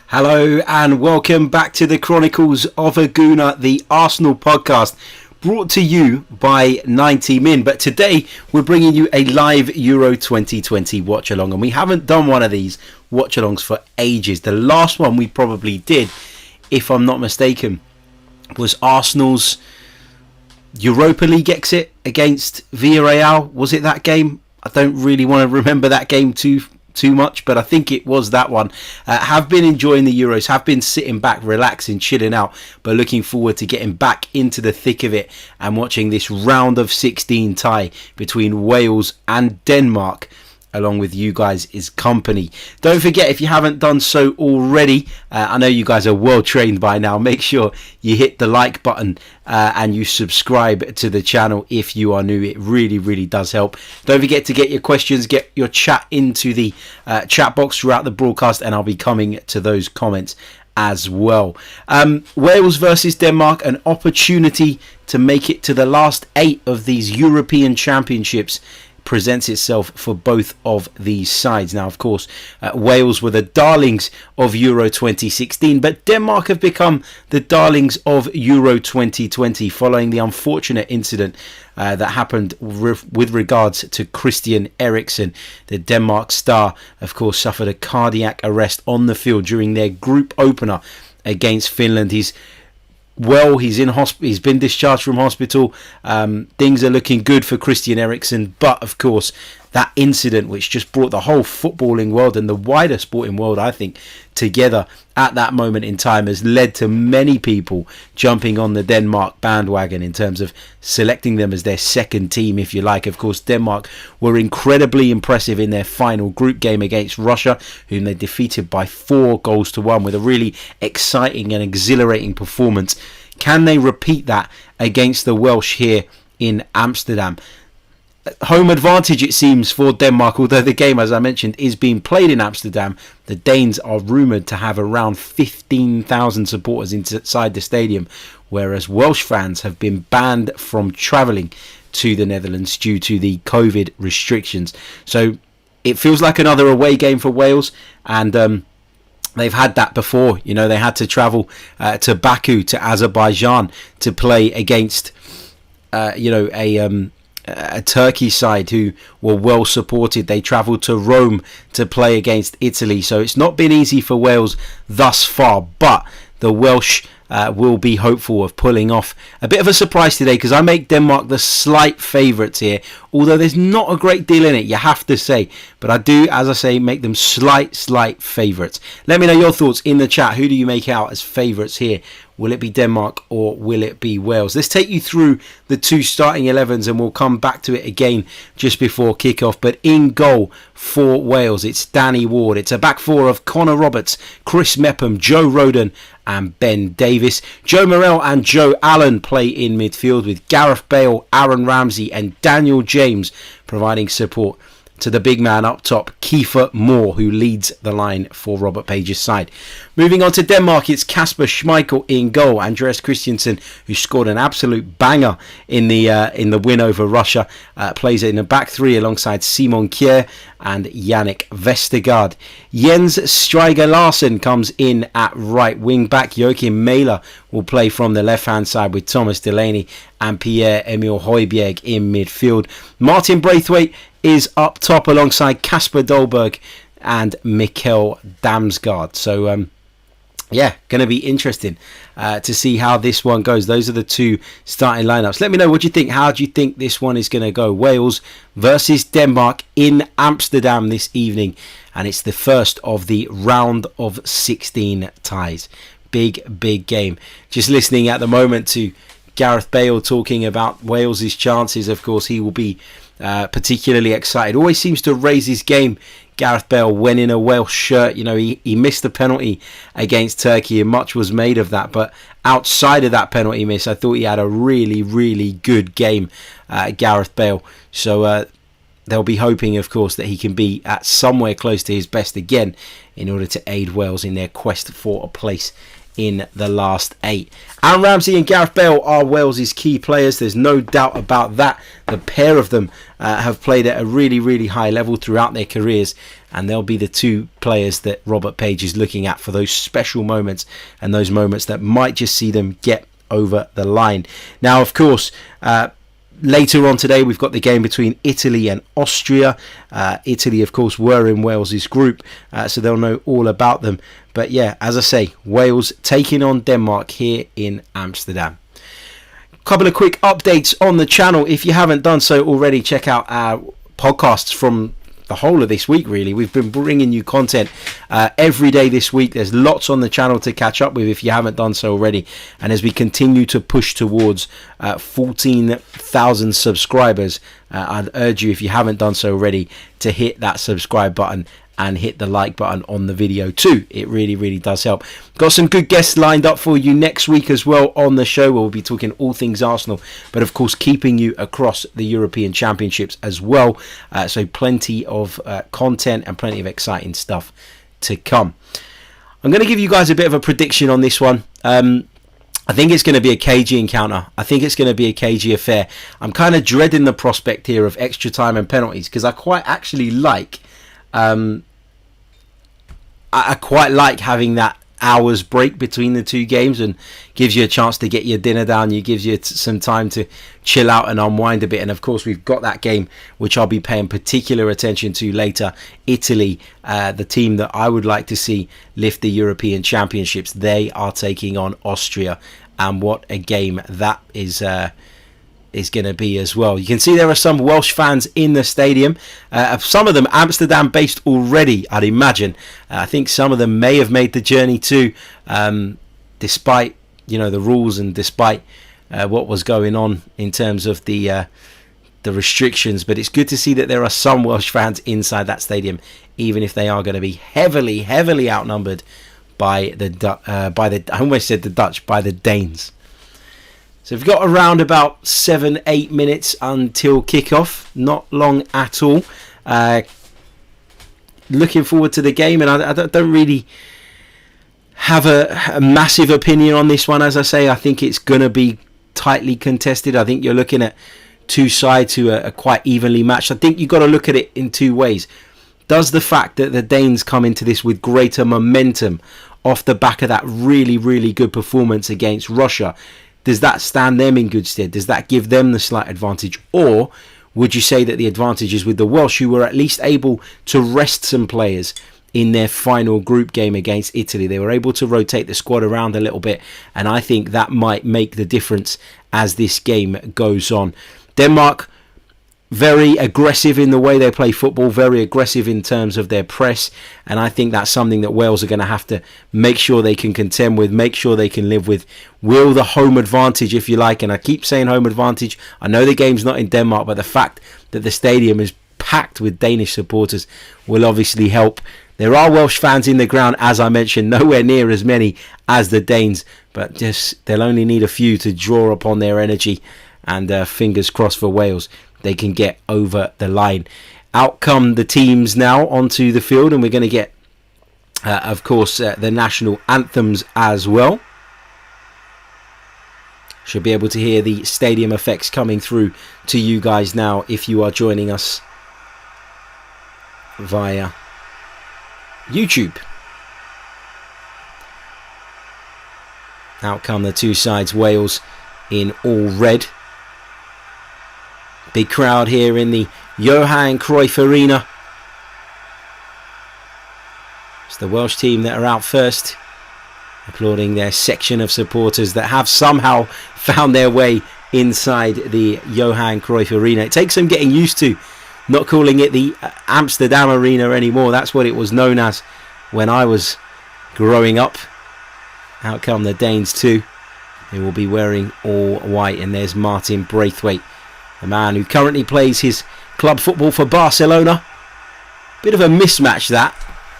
Hello and welcome back to the Chronicles of a Gooner, the Arsenal podcast, brought to you by 90 Min. But today we're bringing you a live Euro 2020 watch along, and we haven't done one of these watch alongs for ages. The last one we probably did, if I'm not mistaken, was Arsenal's Europa League exit against Villarreal. Was it that game? I don't really want to remember that game too much, but I think it was that one. Have been enjoying the Euros, have been sitting back, relaxing, chilling out, but looking forward to getting back into the thick of it and watching this round of 16 tie between Wales and Denmark, along with you guys' company. Don't forget, if you haven't done so already, I know you guys are well trained by now, make sure you hit the like button and you subscribe to the channel if you are new. It really does help. Don't forget to get your questions, get your chat into the chat box throughout the broadcast, and I'll be coming to those comments as well. Wales versus Denmark, an opportunity to make it to the last 8 of these European Championships presents itself for both of these sides. Now, of course, Wales were the darlings of Euro 2016, but Denmark have become the darlings of Euro 2020 following the unfortunate incident that happened with regards to Christian Eriksen. The Denmark star, of course, suffered a cardiac arrest on the field during their group opener against Finland. He's in hospital. He's been discharged from hospital. Things are looking good for Christian Eriksen, but of course that incident, which just brought the whole footballing world and the wider sporting world, I think, together at that moment in time, has led to many people jumping on the Denmark bandwagon in terms of selecting them as their second team, if you like. Of course, Denmark were incredibly impressive in their final group game against Russia, whom they defeated by 4-1 with a really exciting and exhilarating performance. Can they repeat that against the Welsh here in Amsterdam? Home advantage, it seems, for Denmark, although the game, as I mentioned, is being played in Amsterdam. The Danes are rumoured to have around 15,000 supporters inside the stadium, whereas Welsh fans have been banned from travelling to the Netherlands due to the COVID restrictions. So it feels like another away game for Wales, and they've had that before. You know, they had to travel to Baku, to Azerbaijan, to play against a Turkey side who were well supported. They travelled to Rome to play against Italy, so it's not been easy for Wales thus far, but the Welsh will be hopeful of pulling off a bit of a surprise today, because I make Denmark the slight favourites here, although there's not a great deal in it, you have to say, but I do, as I say, make them slight favourites. Let me know your thoughts in the chat. Who do you make out as favourites here? Will it be Denmark or will it be Wales? Let's take you through the 2 starting 11s, and we'll come back to it again just before kick-off. But in goal for Wales, it's Danny Ward. It's a back 4 of Connor Roberts, Chris Mepham, Joe Rodon and Ben Davis. Joe Morrell and Joe Allen play in midfield, with Gareth Bale, Aaron Ramsey and Daniel James providing support to the big man up top, Kiefer Moore, who leads the line for Robert Page's side. Moving on to Denmark, it's Kasper Schmeichel in goal. Andreas Christensen, who scored an absolute banger in the win over Russia, plays in a back 3 alongside Simon Kjær and Yannick Vestergaard. Jens Stryger Larsen comes in at right wing back. Joachim Mæhle will play from the left-hand side with Thomas Delaney and Pierre-Emil Højbjerg in midfield. Martin Braithwaite is up top alongside Kasper Dolberg and Mikkel Damsgaard. So, going to be interesting to see how this one goes. Those are the 2 starting lineups. Let me know what you think. How do you think this one is going to go? Wales versus Denmark in Amsterdam this evening, and it's the first of the round of 16 ties. Big game. Just listening at the moment to Gareth Bale talking about Wales' chances. Of course, he will be particularly excited. Always seems to raise his game, Gareth Bale, when in a Welsh shirt. You know, he missed the penalty against Turkey, and much was made of that. But outside of that penalty miss, I thought he had a really good game, Gareth Bale. So they'll be hoping, of course, that he can be at somewhere close to his best again in order to aid Wales in their quest for a place in the last 8. Aaron Ramsey and Gareth Bale are Wales' key players. There's no doubt about that. The pair of them have played at a really, really high level throughout their careers, and they'll be the 2 players that Robert Page is looking at for those special moments and those moments that might just see them get over the line. Now, of course, later on today, we've got the game between Italy and Austria. Italy, of course, were in Wales' group, so they'll know all about them. But yeah, as I say, Wales taking on Denmark here in Amsterdam. Couple of quick updates on the channel. If you haven't done so already, check out our podcasts from the whole of this week, really. We've been bringing you content every day this week. There's lots on the channel to catch up with if you haven't done so already. And as we continue to push towards 14,000 subscribers, I'd urge you, if you haven't done so already, to hit that subscribe button and hit the like button on the video too. It really, really does help. Got some good guests lined up for you next week as well on the show, where we'll be talking all things Arsenal, but of course keeping you across the European Championships as well. So plenty of content and plenty of exciting stuff to come. I'm going to give you guys a bit of a prediction on this one. I think it's going to be a cagey encounter. I think it's going to be a cagey affair. I'm kind of dreading the prospect here of extra time and penalties, because I quite actually like I quite like having that hours break between the 2 games, and gives you a chance to get your dinner down. It gives you some time to chill out and unwind a bit. And of course, we've got that game which I'll be paying particular attention to later. Italy, the team that I would like to see lift the European Championships. They are taking on Austria, and what a game that is going to be as well. You can see there are some Welsh fans in the stadium. Some of them Amsterdam based already, I'd imagine. I think some of them may have made the journey too, despite the rules and despite what was going on in terms of the restrictions. But it's good to see that there are some Welsh fans inside that stadium, even if they are going to be heavily outnumbered by the Danes. So we've got around about 7-8 minutes until kickoff. Not long at all. Looking forward to the game, and I don't really have a massive opinion on this one. As I say, I think it's going to be tightly contested. I think you're looking at 2 sides who are quite evenly matched. I think you've got to look at it in 2 ways. Does the fact that the Danes come into this with greater momentum off the back of that really, really good performance against Russia, does that stand them in good stead? Does that give them the slight advantage? Or would you say that the advantage is with the Welsh, who were at least able to rest some players in their final group game against Italy? They were able to rotate the squad around a little bit, and I think that might make the difference as this game goes on. Denmark, very aggressive in the way they play football, very aggressive in terms of their press, and I think that's something that Wales are going to have to make sure they can contend with, make sure they can live with. Will the home advantage, if you like, and I keep saying home advantage, I know the game's not in Denmark, but the fact that the stadium is packed with Danish supporters will obviously help. There are Welsh fans in the ground, as I mentioned, nowhere near as many as the Danes, but just they'll only need a few to draw upon their energy, and fingers crossed for Wales, they can get over the line. Out come the teams now onto the field, and we're going to get, of course, the national anthems as well. Should be able to hear the stadium effects coming through to you guys now if you are joining us via YouTube. Out come the 2 sides, Wales in all red. Big crowd here in the Johan Cruyff Arena. It's the Welsh team that are out first, applauding their section of supporters that have somehow found their way inside the Johan Cruyff Arena. It takes some getting used to, not calling it the Amsterdam Arena anymore. That's what it was known as when I was growing up. Out come the Danes too. They will be wearing all white, and there's Martin Braithwaite, the man who currently plays his club football for Barcelona. Bit of a mismatch, that.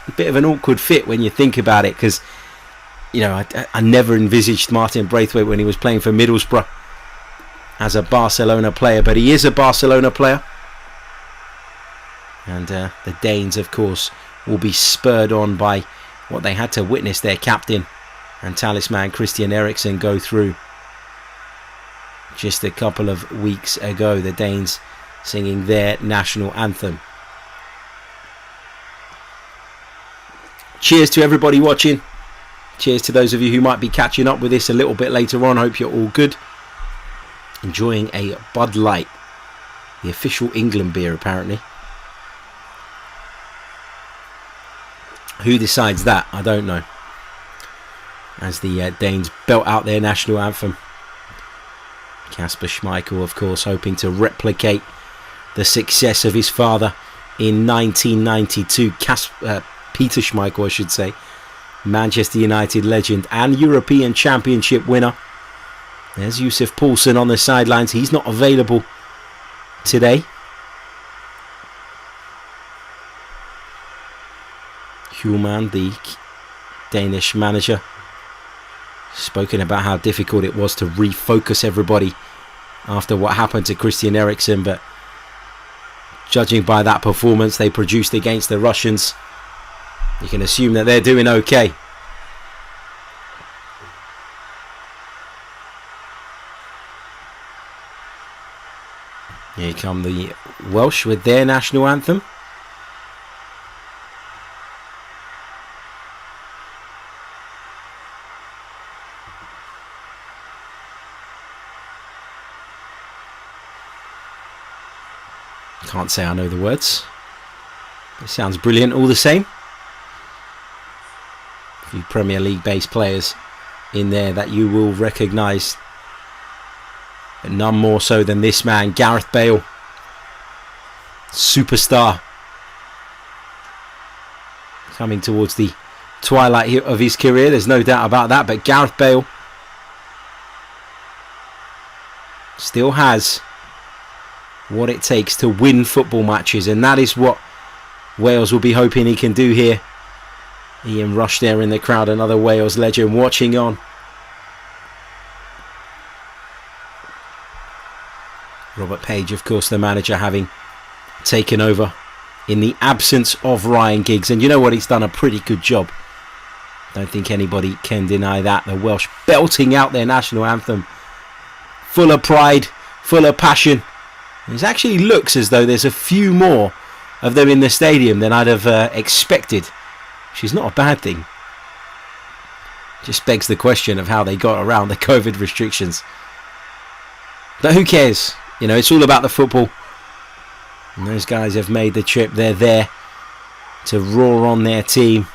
A bit of an awkward fit when you think about it, because, I never envisaged Martin Braithwaite when he was playing for Middlesbrough as a Barcelona player, but he is a Barcelona player. And the Danes, of course, will be spurred on by what they had to witness their captain and talisman Christian Eriksen go through just a couple of weeks ago. The Danes singing their national anthem. Cheers to everybody watching. Cheers to those of you who might be catching up with this a little bit later on. Hope you're all good. Enjoying a Bud Light, the official England beer apparently. Who decides that? I don't know. As the Danes belt out their national anthem. Kasper Schmeichel, of course, hoping to replicate the success of his father in 1992. Peter Schmeichel, I should say. Manchester United legend and European Championship winner. There's Yusuf Poulsen on the sidelines. He's not available today. Hjulmand, the Danish manager, spoken about how difficult it was to refocus everybody after what happened to Christian Eriksen, but judging by that performance they produced against the Russians, you can assume that they're doing okay. Here come the Welsh with their national anthem. Can't say I know the words. It sounds brilliant all the same. A few Premier League based players in there that you will recognise, but none more so than this man, Gareth Bale. Superstar. Coming towards the twilight of his career, there's no doubt about that, but Gareth Bale still has what it takes to win football matches, and that is what Wales will be hoping he can do here. Ian Rush there in the crowd, another Wales legend watching on. Robert Page, of course, the manager, having taken over in the absence of Ryan Giggs, and you know what, he's done a pretty good job. Don't think anybody can deny that. The Welsh belting out their national anthem, full of pride, full of passion. It actually looks as though there's a few more of them in the stadium than I'd have expected, which is not a bad thing. Just begs the question of how they got around the COVID restrictions. But who cares? You know, it's all about the football. And those guys have made the trip. They're there to roar on their team.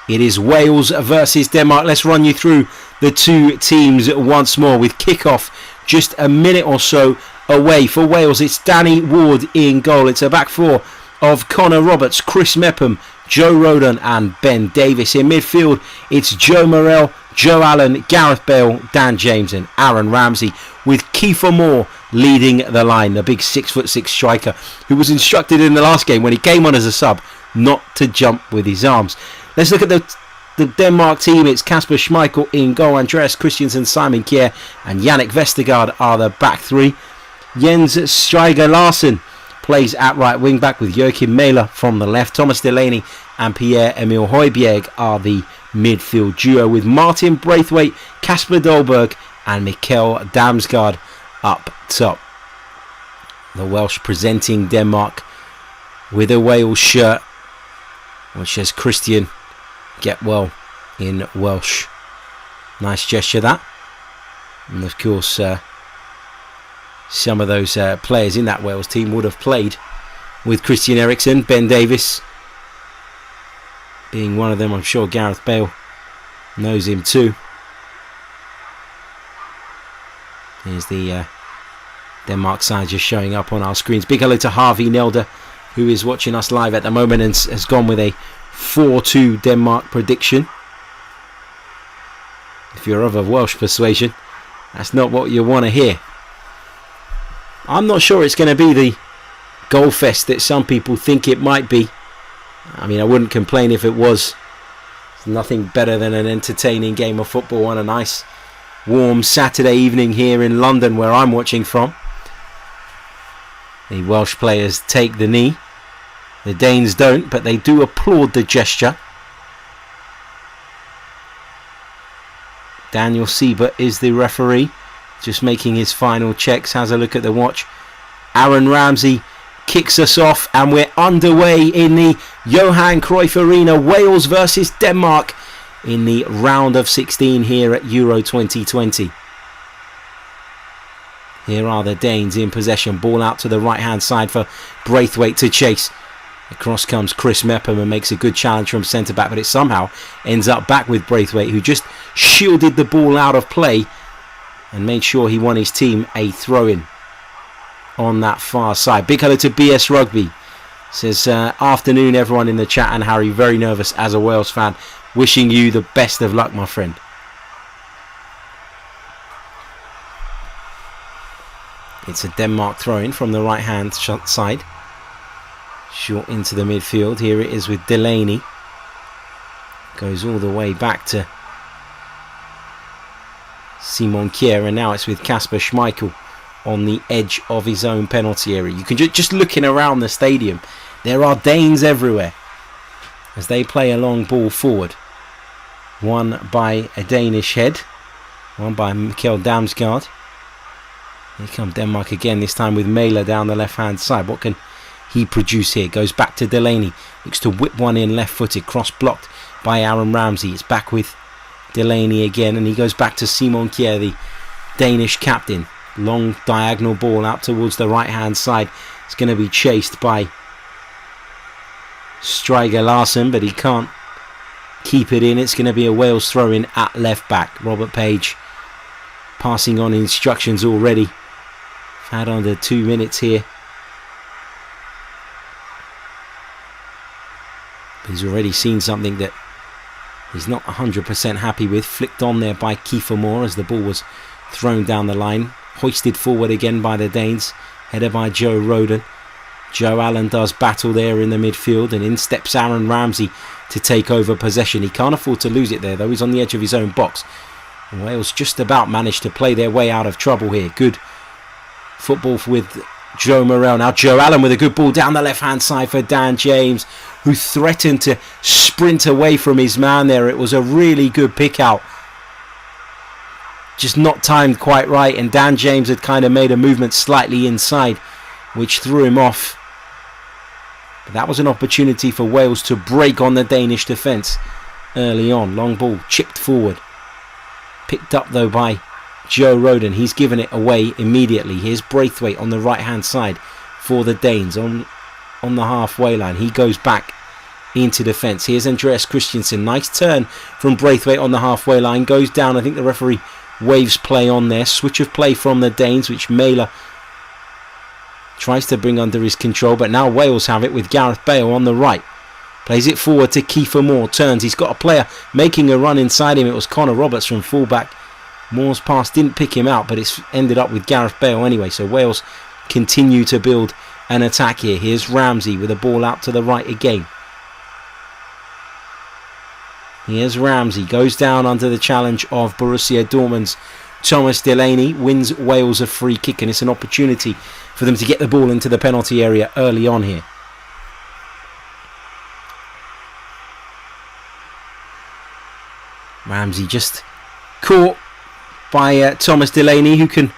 It is Wales versus Denmark. Let's run you through the two teams once more, with kickoff just a minute or so away. For Wales, it's Danny Ward in goal. It's a back four of Connor Roberts, Chris Mepham, Joe Rodon and Ben Davies. In midfield, it's Joe Morrell, Joe Allen, Gareth Bale, Dan James and Aaron Ramsey, with Kiefer Moore leading the line, the big 6'6" striker who was instructed in the last game when he came on as a sub not to jump with his arms. Let's look at the Denmark team. It's Kasper Schmeichel in goal. Andreas Christensen, Simon Kjær and Yannick Vestergaard are the back three. Jens Steiger Larsen plays at right wing back, with Joachim Mæhle from the left. Thomas Delaney and Pierre-Emil Højbjerg are the midfield duo, with Martin Braithwaite, Kasper Dolberg and Mikkel Damsgaard up top. The Welsh presenting Denmark with a Wales shirt which says Christian get well in Welsh. Nice gesture that. And of course some of those players in that Wales team would have played with Christian Eriksen. Ben Davies being one of them. I'm sure Gareth Bale knows him too. Here's the Denmark side just showing up on our screens. Big hello to Harvey Nelder, who is watching us live at the moment and has gone with a 4-2 Denmark prediction. If you're of a Welsh persuasion, that's not what you want to hear. I'm not sure it's going to be the goal fest that some people think it might be. I mean, I wouldn't complain if it was. It's nothing better than an entertaining game of football on a nice warm Saturday evening here in London, where I'm watching from. The Welsh players take the knee. The Danes don't, but they do applaud the gesture. Daniel Siebert is the referee, just making his final checks, has a look at the watch. Aaron Ramsey kicks us off and we're underway in the Johan Cruyff Arena. Wales versus Denmark in the round of 16 here at Euro 2020. Here are the Danes in possession. Ball out to the right hand side for Braithwaite to chase. Across comes Chris Mepham and makes a good challenge from centre back, but it somehow ends up back with Braithwaite, who just shielded the ball out of play and made sure he won his team a throw-in on that far side. Big hello to BS Rugby. Says, afternoon everyone in the chat, and Harry, very nervous as a Wales fan. Wishing you the best of luck, my friend. It's a Denmark throw-in from the right-hand side. Short into the midfield. Here it is with Delaney. Goes all the way back to Simon Kjær, and now it's with Kasper Schmeichel on the edge of his own penalty area. You can just looking around the stadium, there are Danes everywhere as they play a long ball forward. One by a Danish head, one by Mikkel Damsgaard. Here come Denmark again, this time with Mæhle down the left-hand side. What can he produce here? Goes back to Delaney. Looks to whip one in left-footed. Cross blocked by Aaron Ramsey. It's back with Delaney again, and he goes back to Simon Kjær, the Danish captain. Long diagonal ball out towards the right-hand side. It's going to be chased by Stryger Larsen, but he can't keep it in. It's going to be a Wales throw-in at left-back. Robert Page passing on instructions already. Had under 2 minutes here. But he's already seen something that he's not 100% happy with. Flicked on there by Kiefer Moore as the ball was thrown down the line. Hoisted forward again by the Danes. Headed by Joe Roden. Joe Allen does battle there in the midfield, and in steps Aaron Ramsey to take over possession. He can't afford to lose it there though. He's on the edge of his own box. And Wales just about managed to play their way out of trouble here. Good football with Joe Morrell. Now Joe Allen with a good ball down the left hand side for Dan James, who threatened to sprint away from his man there. It was a really good pick out, just not timed quite right, and Dan James had kind of made a movement slightly inside, which threw him off. But that was an opportunity for Wales to break on the Danish defence early on. Long ball chipped forward, picked up though by Joe Roden. He's given it away immediately. Here's Braithwaite on the right hand side for the Danes on the halfway line. He goes back into defence. Here's Andreas Christensen. Nice turn from Braithwaite on the halfway line. Goes down. I think the referee waves play on there. Switch of play from the Danes, which Mæhle tries to bring under his control. But now Wales have it with Gareth Bale on the right. Plays it forward to Kiefer Moore. Turns. He's got a player making a run inside him. It was Connor Roberts from fullback. Moore's pass didn't pick him out, but it's ended up with Gareth Bale anyway. So Wales continue to build an attack here. Here's Ramsey with a ball out to the right again. Here's Ramsey. Goes down under the challenge of Borussia Dortmund's Thomas Delaney. Wins Wales a free kick, and it's an opportunity for them to get the ball into the penalty area early on here. Ramsey just caught by Thomas Delaney, who can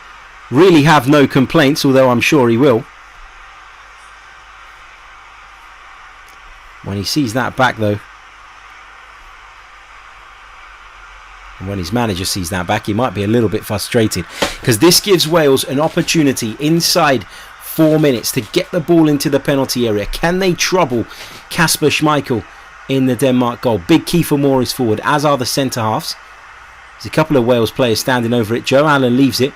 really have no complaints, although I'm sure he will. When he sees that back though, and when his manager sees that back, he might be a little bit frustrated, because this gives Wales an opportunity inside 4 minutes to get the ball into the penalty area. Can they trouble Kasper Schmeichel in the Denmark goal? Big Kiefer Moore is forward, as are the centre halves. There's a couple of Wales players standing over it. Joe Allen leaves it.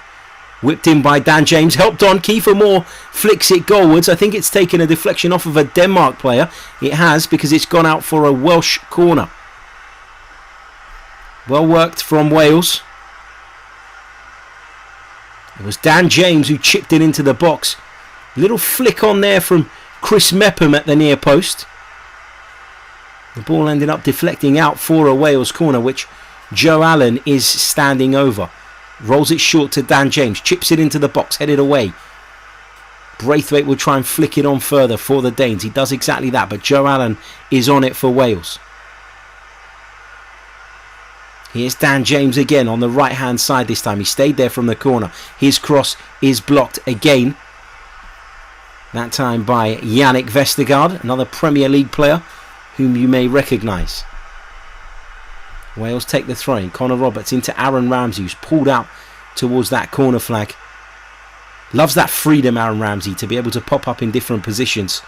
Whipped in by Dan James. Helped on. Kiefer Moore flicks it goalwards. I think it's taken a deflection off of a Denmark player. It has, because it's gone out for a Welsh corner. Well worked from Wales. It was Dan James who chipped it into the box. Little flick on there from Chris Mepham at the near post. The ball ended up deflecting out for a Wales corner, which Joe Allen is standing over. Rolls it short to Dan James. Chips it into the box. Headed away. Braithwaite will try and flick it on further for the Danes. He does exactly that, but Joe Allen is on it for Wales. Here's Dan James again on the right hand side this time. He stayed there from the corner. His cross is blocked again. That time by Yannick Vestergaard, another Premier League player whom you may recognise. Wales take the throw in. Connor Roberts into Aaron Ramsey, who's pulled out towards that corner flag. Loves that freedom, Aaron Ramsey, to be able to pop up in different positions.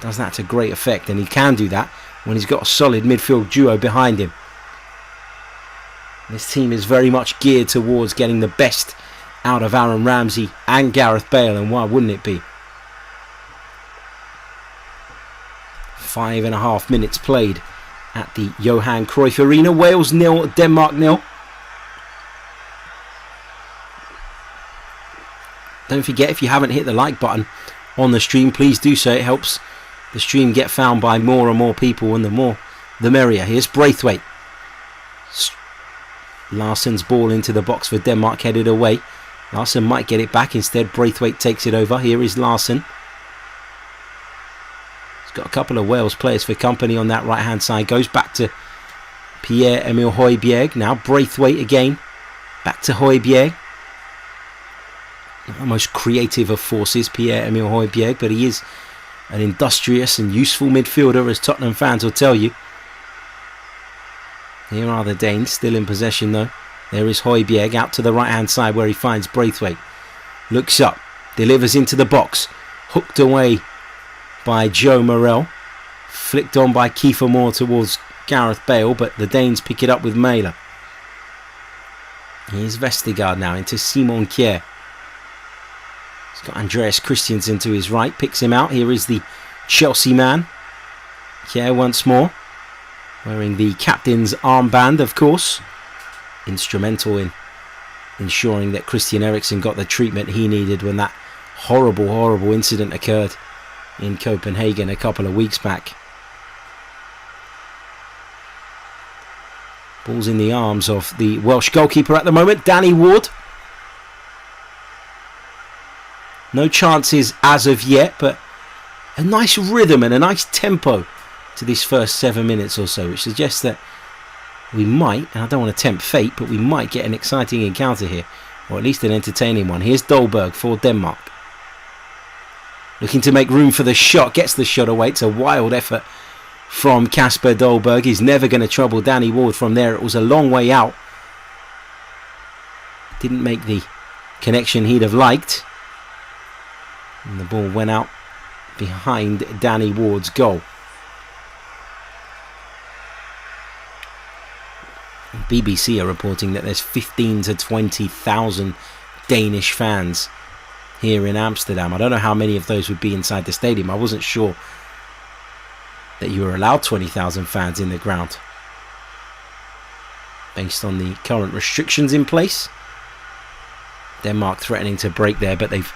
Does that to great effect, and he can do that when he's got a solid midfield duo behind him. This team is very much geared towards getting the best out of Aaron Ramsey and Gareth Bale, and why wouldn't it be? 5.5 minutes played at the Johan Cruyff Arena. Wales 0, Denmark 0. Don't forget, if you haven't hit the like button on the stream, please do so. It helps the stream get found by more and more people, and the more the merrier. Here's Braithwaite. Larsson's ball into the box for Denmark, headed away. Larsson might get it back. Instead, Braithwaite takes it over. Here is Larsson. He's got a couple of Wales players for company on that right hand side. Goes back to Pierre-Emile Højbjerg. Now Braithwaite again. Back to Højbjerg. Not the most creative of forces, Pierre-Emile Højbjerg, but he is an industrious and useful midfielder, as Tottenham fans will tell you. Here are the Danes, still in possession though. There is Højbjerg out to the right hand side where he finds Braithwaite. Looks up, delivers into the box. Hooked away by Joe Morrell. Flicked on by Kiefer Moore towards Gareth Bale, but the Danes pick it up with Mæhle. Here's Vestergaard now into Simon Kjær. He's got Andreas Christensen to his right, picks him out. Here is the Chelsea man. Kjær once more, wearing the captain's armband, of course. Instrumental in ensuring that Christian Eriksen got the treatment he needed when that horrible incident occurred in Copenhagen a couple of weeks back. Ball's in the arms of the Welsh goalkeeper at the moment, Danny Ward. No chances as of yet, but a nice rhythm and a nice tempo to this first 7 minutes or so, which suggests that we might, and I don't want to tempt fate, but we might get an exciting encounter here, or at least an entertaining one. Here's Dolberg for Denmark. Looking to make room for the shot, gets the shot away. It's a wild effort from Kasper Dolberg. He's never going to trouble Danny Ward from there. It was a long way out. Didn't make the connection he'd have liked. And the ball went out behind Danny Ward's goal. BBC are reporting that there's 15 to 20,000 Danish fans here in Amsterdam. I don't know how many of those would be inside the stadium. I wasn't sure that you were allowed 20,000 fans in the ground based on the current restrictions in place. Denmark threatening to break there, but they've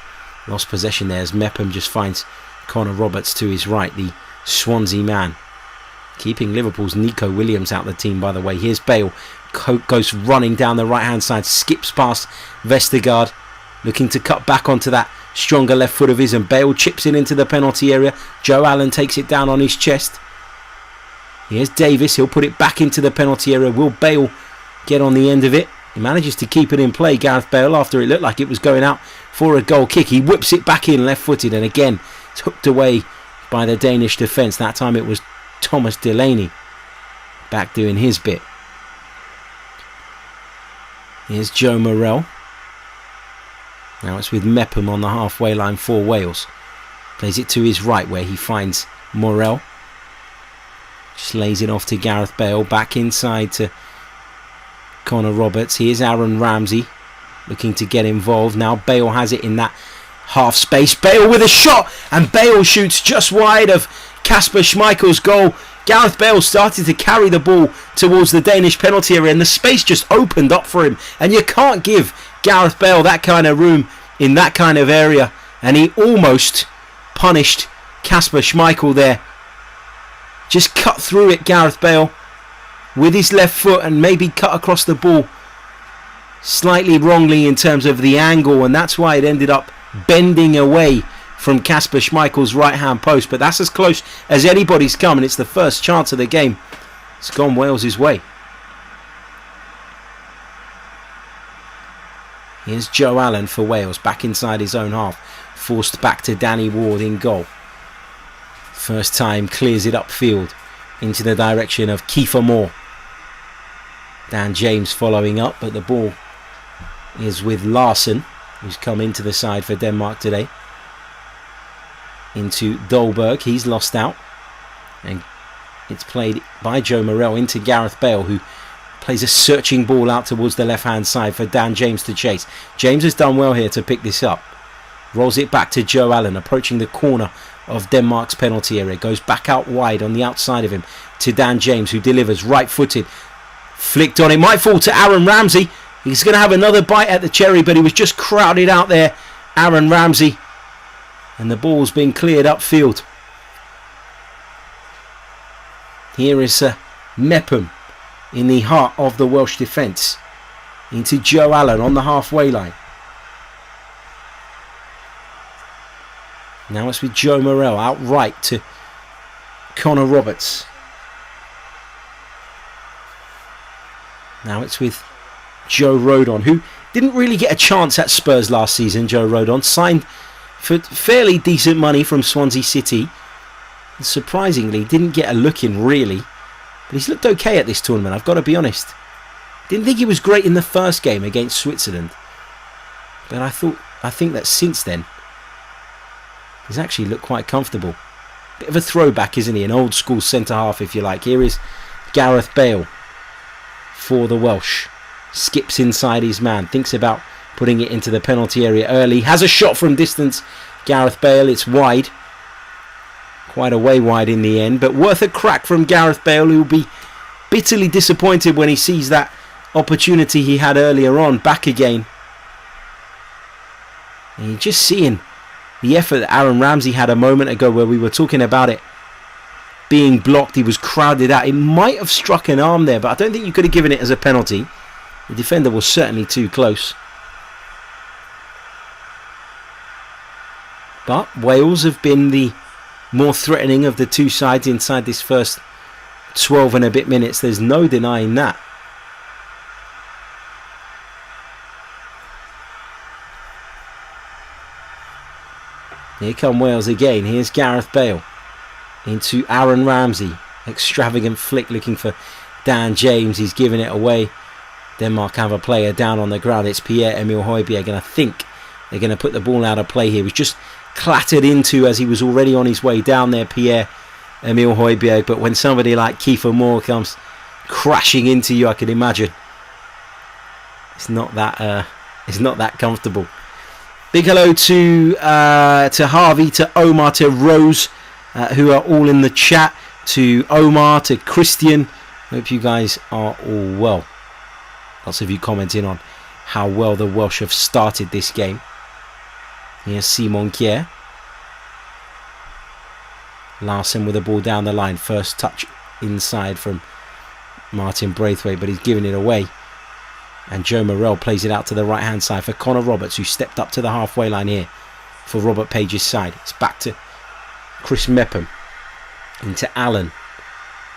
lost possession there as Mepham just finds Connor Roberts to his right, the Swansea man. Keeping Liverpool's Nico Williams out of the team, by the way. Here's Bale. Goes running down the right-hand side. Skips past Vestergaard. Looking to cut back onto that stronger left foot of his. And Bale chips it into the penalty area. Joe Allen takes it down on his chest. Here's Davis. He'll put it back into the penalty area. Will Bale get on the end of it? He manages to keep it in play, Gareth Bale, after it looked like it was going out for a goal kick. He whips it back in left-footed. And again, it's hooked away by the Danish defence. That time it was Thomas Delaney back doing his bit. Here's Joe Morrell. Now it's with Mepham on the halfway line for Wales. Plays it to his right where he finds Morrell. Just lays it off to Gareth Bale. Back inside to Connor Roberts. Here's Aaron Ramsey looking to get involved. Now Bale has it in that half space. Bale with a shot, and Bale shoots just wide of Kasper Schmeichel's goal. Gareth Bale started to carry the ball towards the Danish penalty area, and the space just opened up for him. And you can't give Gareth Bale that kind of room in that kind of area. And he almost punished Kasper Schmeichel there. Just cut through it, Gareth Bale, with his left foot, and maybe cut across the ball slightly wrongly in terms of the angle, and that's why it ended up bending away from Kasper Schmeichel's right-hand post, but that's as close as anybody's come, and it's the first chance of the game. It's gone Wales' way. Here's Joe Allen for Wales, back inside his own half, forced back to Danny Ward in goal. First time clears it upfield into the direction of Kiefer Moore. Dan James following up, but the ball is with Larsen, who's come into the side for Denmark today. Into Dolberg, he's lost out, and it's played by Joe Morrell into Gareth Bale, who plays a searching ball out towards the left hand side for Dan James to chase. James has done well here to pick this up, rolls it back to Joe Allen, approaching the corner of Denmark's penalty area, goes back out wide on the outside of him to Dan James, who delivers right footed, flicked on, it might fall to Aaron Ramsey. He's going to have another bite at the cherry, but he was just crowded out there, Aaron Ramsey. And the ball's been cleared upfield. Here is Mepham in the heart of the Welsh defence. Into Joe Allen on the halfway line. Now it's with Joe Morrell out right to Connor Roberts. Now it's with Joe Rodon, who didn't really get a chance at Spurs last season. Joe Rodon signed for fairly decent money from Swansea City. And surprisingly, didn't get a look in really. But he's looked okay at this tournament, I've got to be honest. Didn't think he was great in the first game against Switzerland. But I think that since then, he's actually looked quite comfortable. Bit of a throwback, isn't he? An old school centre-half, if you like. Here is Gareth Bale for the Welsh. Skips inside his man. Thinks about putting it into the penalty area early. Has a shot from distance. Gareth Bale, it's wide. Quite a way wide in the end. But worth a crack from Gareth Bale, who will be bitterly disappointed when he sees that opportunity he had earlier on back again. And you're just seeing the effort that Aaron Ramsey had a moment ago where we were talking about it being blocked. He was crowded out. It might have struck an arm there, but I don't think you could have given it as a penalty. The defender was certainly too close. But Wales have been the more threatening of the two sides inside this first 12 and a bit minutes. There's no denying that. Here come Wales again. Here's Gareth Bale into Aaron Ramsey. Extravagant flick looking for Dan James. He's giving it away. Denmark have a player down on the ground. It's Pierre-Emile Højbjerg, and I think they're going to put the ball out of play here. He was just clattered into as he was already on his way down there, Pierre-Emile Højbjerg. But when somebody like Kiefer Moore comes crashing into you, I can imagine it's not that comfortable. Big hello to Harvey, to Omar, to Rose, who are all in the chat. To Omar, to Christian. Hope you guys are all well. Lots of you commenting on how well the Welsh have started this game. Here's Simon Kjær. Larsen with the ball down the line. First touch inside from Martin Braithwaite, but he's giving it away. And Joe Morrell plays it out to the right hand side for Connor Roberts, who stepped up to the halfway line here for Robert Page's side. It's back to Chris Mepham. Into Allen.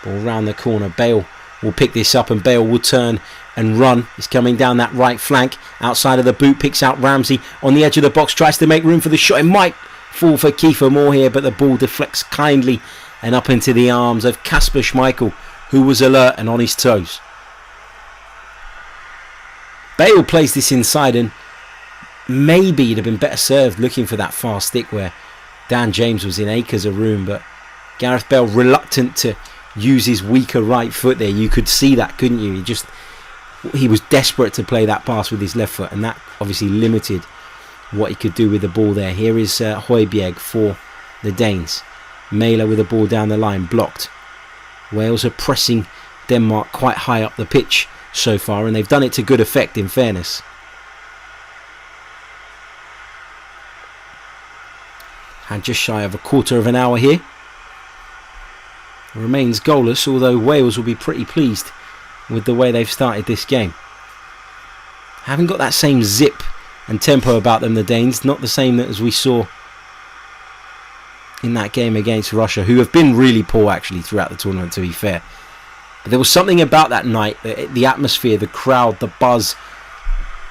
Ball round the corner. Bale will pick this up, and Bale will turn and run. He's coming down that right flank. Outside of the boot, picks out Ramsey on the edge of the box, tries to make room for the shot. It might fall for Kiefer Moore here, but the ball deflects kindly and up into the arms of Kasper Schmeichel, who was alert and on his toes. Bale plays this inside, and maybe he'd have been better served looking for that far stick where Dan James was in acres of room, but Gareth Bale reluctant to use his weaker right foot there. You could see that, couldn't you? He was desperate to play that pass with his left foot, and that obviously limited what he could do with the ball there. Here is Højbjerg for the Danes. Mæhle with the ball down the line, blocked. Wales are pressing Denmark quite high up the pitch so far, and they've done it to good effect, in fairness. And just shy of a quarter of an hour here. Remains goalless, although Wales will be pretty pleased with the way they've started this game. Haven't got that same zip and tempo about them, the Danes. Not the same as we saw in that game against Russia, who have been really poor actually throughout the tournament, to be fair. But there was something about that night, the atmosphere, the crowd, the buzz.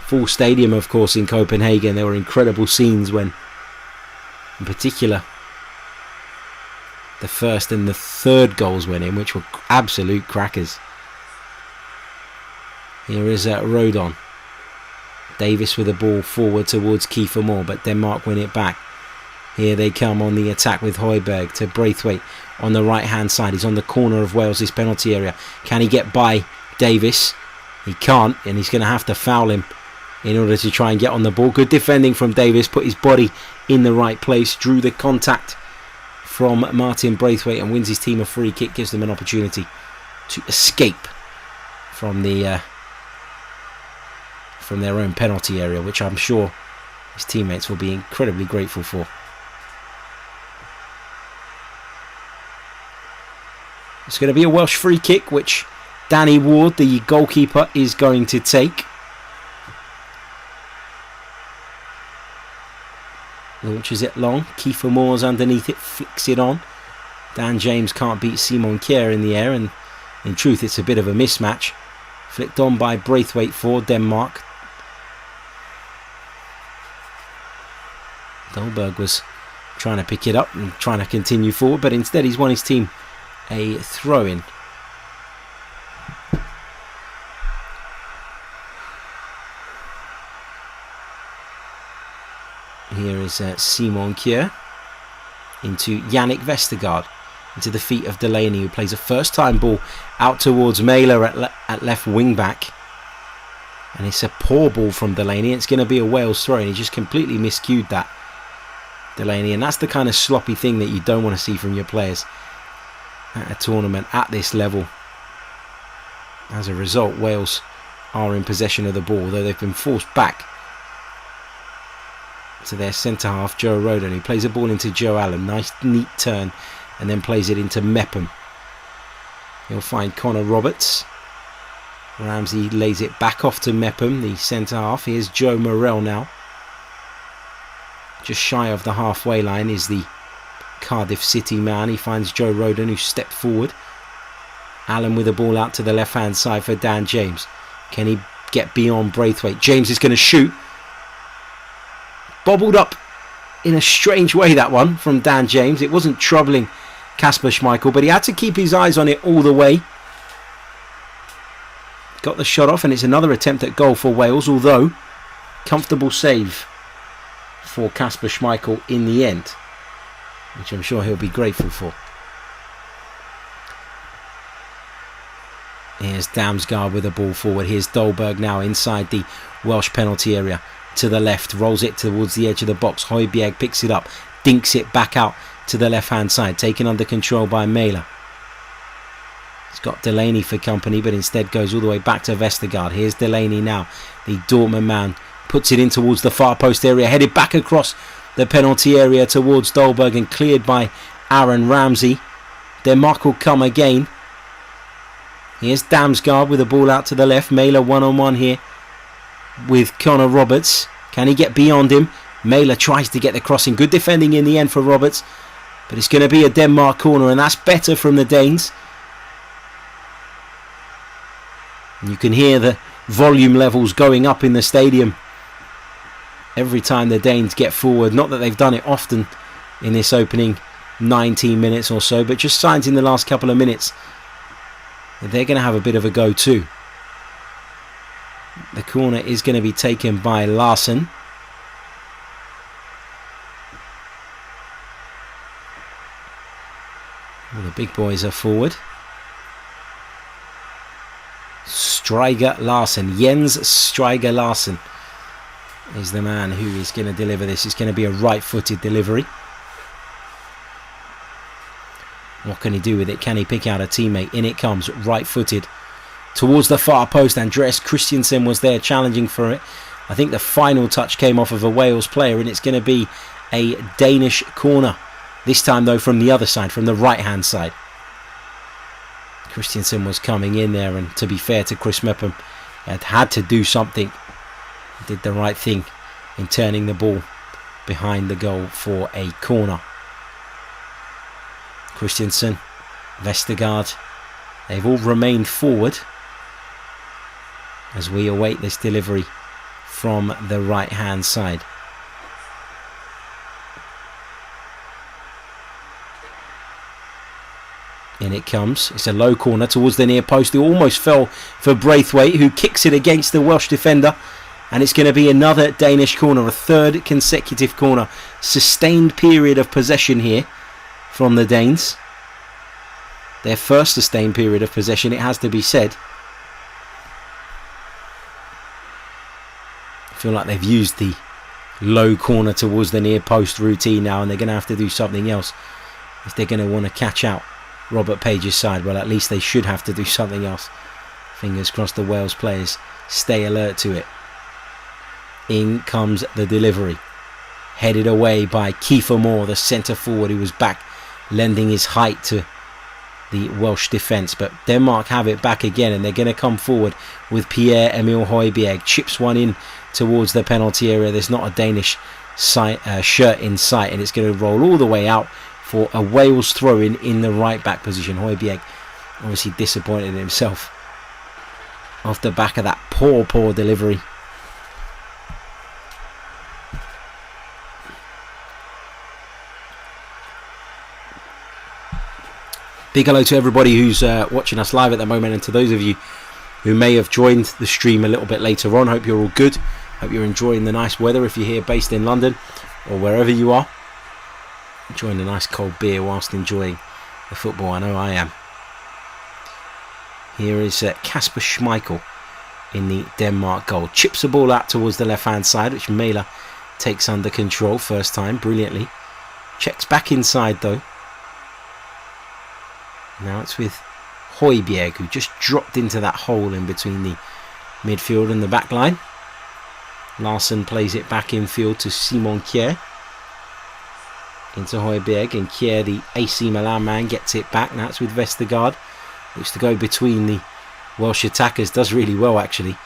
Full stadium, of course, in Copenhagen. There were incredible scenes when, in particular, the first and the third goals went in, which were absolute crackers. Here is Rodon. Davis with the ball forward towards Kiefer Moore, but Denmark win it back. Here they come on the attack with Højbjerg to Braithwaite on the right hand side. He's on the corner of Wales' penalty area. Can he get by Davis? He can't, and he's going to have to foul him in order to try and get on the ball. Good defending from Davis, put his body in the right place, drew the contact from Martin Braithwaite and wins his team a free kick, gives them an opportunity to escape from their own penalty area, which I'm sure his teammates will be incredibly grateful for. It's going to be a Welsh free kick, which Danny Ward, the goalkeeper, is going to take. Launches it long. Kiefer Moore's underneath it, flicks it on. Dan James can't beat Simon Kjær in the air, and in truth it's a bit of a mismatch. Flicked on by Braithwaite for Denmark. Dolberg was trying to pick it up and trying to continue forward, but instead he's won his team a throw-in. Here is Simon Kjær into Yannick Vestergaard, into the feet of Delaney, who plays a first-time ball out towards Mæhle at left wing-back. And it's a poor ball from Delaney. It's going to be a Wales throw, and he just completely miscued that, Delaney. And that's the kind of sloppy thing that you don't want to see from your players at a tournament at this level. As a result, Wales are in possession of the ball, though they've been forced back to their centre half, Joe Rodon, who plays a ball into Joe Allen. Nice neat turn, and then plays it into Mepham. He'll find Connor Roberts. Ramsey lays it back off to Mepham, the centre half. Here's Joe Morrell now. Just shy of the halfway line is the Cardiff City man. He finds Joe Rodon, who stepped forward. Allen with the ball out to the left hand side for Dan James. Can he get beyond Braithwaite? James is going to shoot. Bobbled up in a strange way, that one from Dan James. It wasn't troubling Kasper Schmeichel, but he had to keep his eyes on it all the way. Got the shot off, and it's another attempt at goal for Wales, although comfortable save for Kasper Schmeichel in the end, which I'm sure he'll be grateful for. Here's Damsgaard with the ball forward. Here's Dolberg now inside the Welsh penalty area to the left, rolls it towards the edge of the box. Højbjerg picks it up, dinks it back out to the left hand side, taken under control by Mæhle. It's got Delaney for company, but instead goes all the way back to Vestergaard. Here's Delaney now, the Dortmund man, puts it in towards the far post area, headed back across the penalty area towards Dolberg and cleared by Aaron Ramsey. Denmark will come again. Here's Damsgaard with the ball out to the left. Mæhle one-on-one here with Connor Roberts. Can he get beyond him? Mæhle tries to get the crossing. Good defending in the end for Roberts, but it's going to be a Denmark corner, and that's better from the Danes. And you can hear the volume levels going up in the stadium every time the Danes get forward. Not that they've done it often in this opening 19 minutes or so, but just signs in the last couple of minutes that they're going to have a bit of a go too. The corner is going to be taken by Larsen. Well, the big boys are forward. Stryger Larsen, Jens Stryger Larsen is the man who is going to deliver this. It's going to be a right-footed delivery. What can he do with it? Can he pick out a teammate? In it comes, right-footed towards the far post. Andreas Christensen was there challenging for it. I think the final touch came off of a Wales player, and it's going to be a Danish corner. This time, though, from the other side, from the right-hand side. Christensen was coming in there, and to be fair to Chris Mepham, had to do something. Did the right thing in turning the ball behind the goal for a corner. Christensen, Vestergaard, they've all remained forward as we await this delivery from the right hand side. In it comes. It's a low corner towards the near post. It almost fell for Braithwaite, who kicks it against the Welsh defender. And it's going to be another Danish corner, a third consecutive corner. Sustained period of possession here from the Danes. Their first sustained period of possession, it has to be said. I feel like they've used the low corner towards the near post routine now, and they're going to have to do something else if they're going to want to catch out Robert Page's side. Well, at least they should have to do something else. Fingers crossed the Wales players stay alert to it. In comes the delivery. Headed away by Kiefer Moore, the centre forward, who was back lending his height to the Welsh defence. But Denmark have it back again, and they're going to come forward with Pierre-Emile Højbjerg. Chips one in towards the penalty area. There's not a Danish shirt in sight, and it's going to roll all the way out for a Wales throw-in in the right-back position. Højbjerg obviously disappointed in himself off the back of that poor delivery. Big hello to everybody who's watching us live at the moment, and to those of you who may have joined the stream a little bit later on. Hope you're all good. Hope you're enjoying the nice weather if you're here based in London or wherever you are. Enjoying a nice cold beer whilst enjoying the football. I know I am. Here is Kasper Schmeichel in the Denmark goal. Chips the ball out towards the left hand side, which Mæhle takes under control first time brilliantly. Checks back inside though. Now it's with Højbjerg, who just dropped into that hole in between the midfield and the back line. Larsen plays it back infield to Simon Kjær. Into Højbjerg, and Kjær, the AC Milan man, gets it back. Now it's with Vestergaard, which to go between the Welsh attackers does really well actually.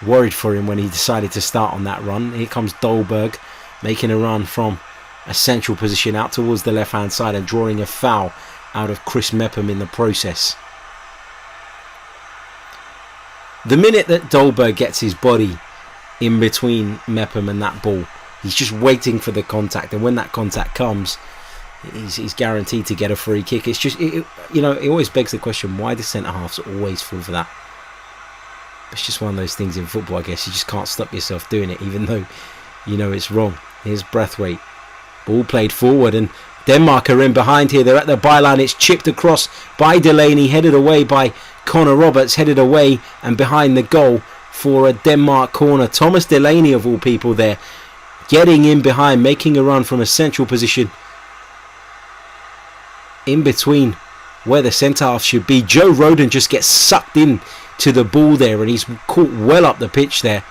Worried for him when he decided to start on that run. Here comes Dolberg making a run from a central position out towards the left hand side and drawing a foul out of Chris Mepham in the process. The minute that Dolberg gets his body in between Mepham and that ball, he's just waiting for the contact, and when that contact comes, he's guaranteed to get a free kick. It's just, it always begs the question, why do centre halves always fall for that? It's just one of those things in football, I guess. You just can't stop yourself doing it, even though you know it's wrong. Here's Braithwaite. Ball played forward, and Denmark are in behind here. They're at the byline. It's chipped across by Delaney, headed away by Connor Roberts, headed away and behind the goal for a Denmark corner. Thomas Delaney, of all people, there, getting in behind, making a run from a central position in between where the centre half should be. Joe Rodon just gets sucked in to the ball there, and he's caught well up the pitch there.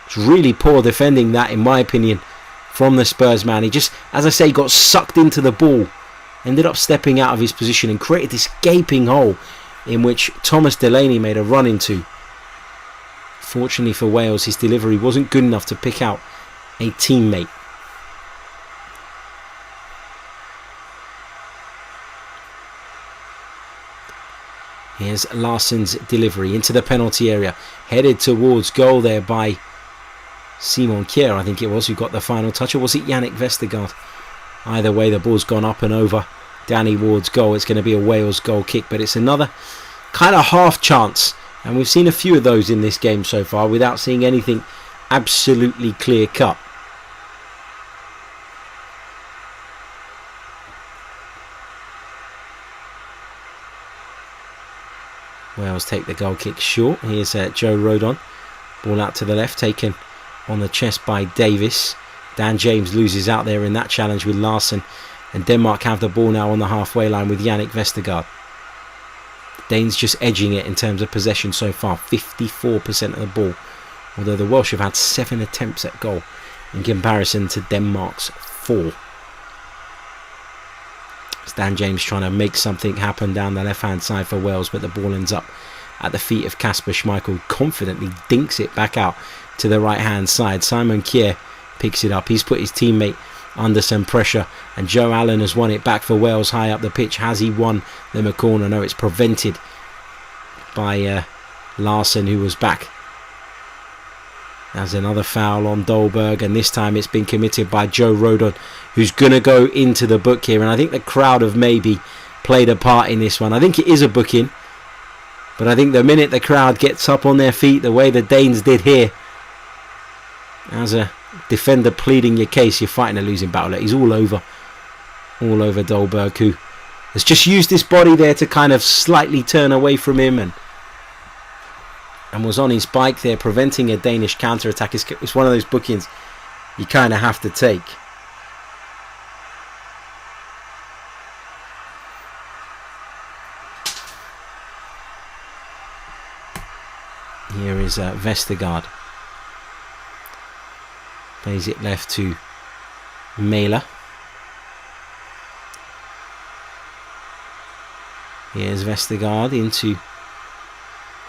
It's really poor defending that, in my opinion, from the Spurs man. He just, as I say, got sucked into the ball, ended up stepping out of his position and created this gaping hole in which Thomas Delaney made a run into. Fortunately for Wales, his delivery wasn't good enough to pick out a teammate. Here's Larsen's delivery into the penalty area, headed towards goal there by Simon Kjær, I think it was, who got the final touch, or was it Yannick Vestergaard? Either way, the ball's gone up and over Danny Ward's goal. It's going to be a Wales goal kick, but it's another kind of half chance, and we've seen a few of those in this game so far without seeing anything absolutely clear cut. Wales take the goal kick short. Here's Joe Rodon. Ball out to the left, taken on the chest by Davis. Dan James loses out there in that challenge with Larsen, and Denmark have the ball now on the halfway line with Yannick Vestergaard. The Danes just edging it in terms of possession so far, 54% of the ball, although the Welsh have had 7 attempts at goal in comparison to Denmark's 4. It's Dan James trying to make something happen down the left hand side for Wales, but the ball ends up at the feet of Kasper Schmeichel, who confidently dinks it back out to the right hand side. Simon Kjær picks it up. He's put his teammate under some pressure, and Joe Allen has won it back for Wales high up the pitch. Has he won them a corner? No, it's prevented by Larson, who was back. There's another foul on Dolberg, and this time it's been committed by Joe Rodon, who's going to go into the book here. And I think the crowd have maybe played a part in this one. I think it is a booking, but I think the minute the crowd gets up on their feet, the way the Danes did here, as a defender pleading your case, you're fighting a losing battle. He's all over Dolberg, who has just used his body there to kind of slightly turn away from him and was on his bike there, preventing a Danish counter-attack. It's one of those bookings you kind of have to take. Here is Vestergaard. Plays it left to Mæler. Here's Vestergaard into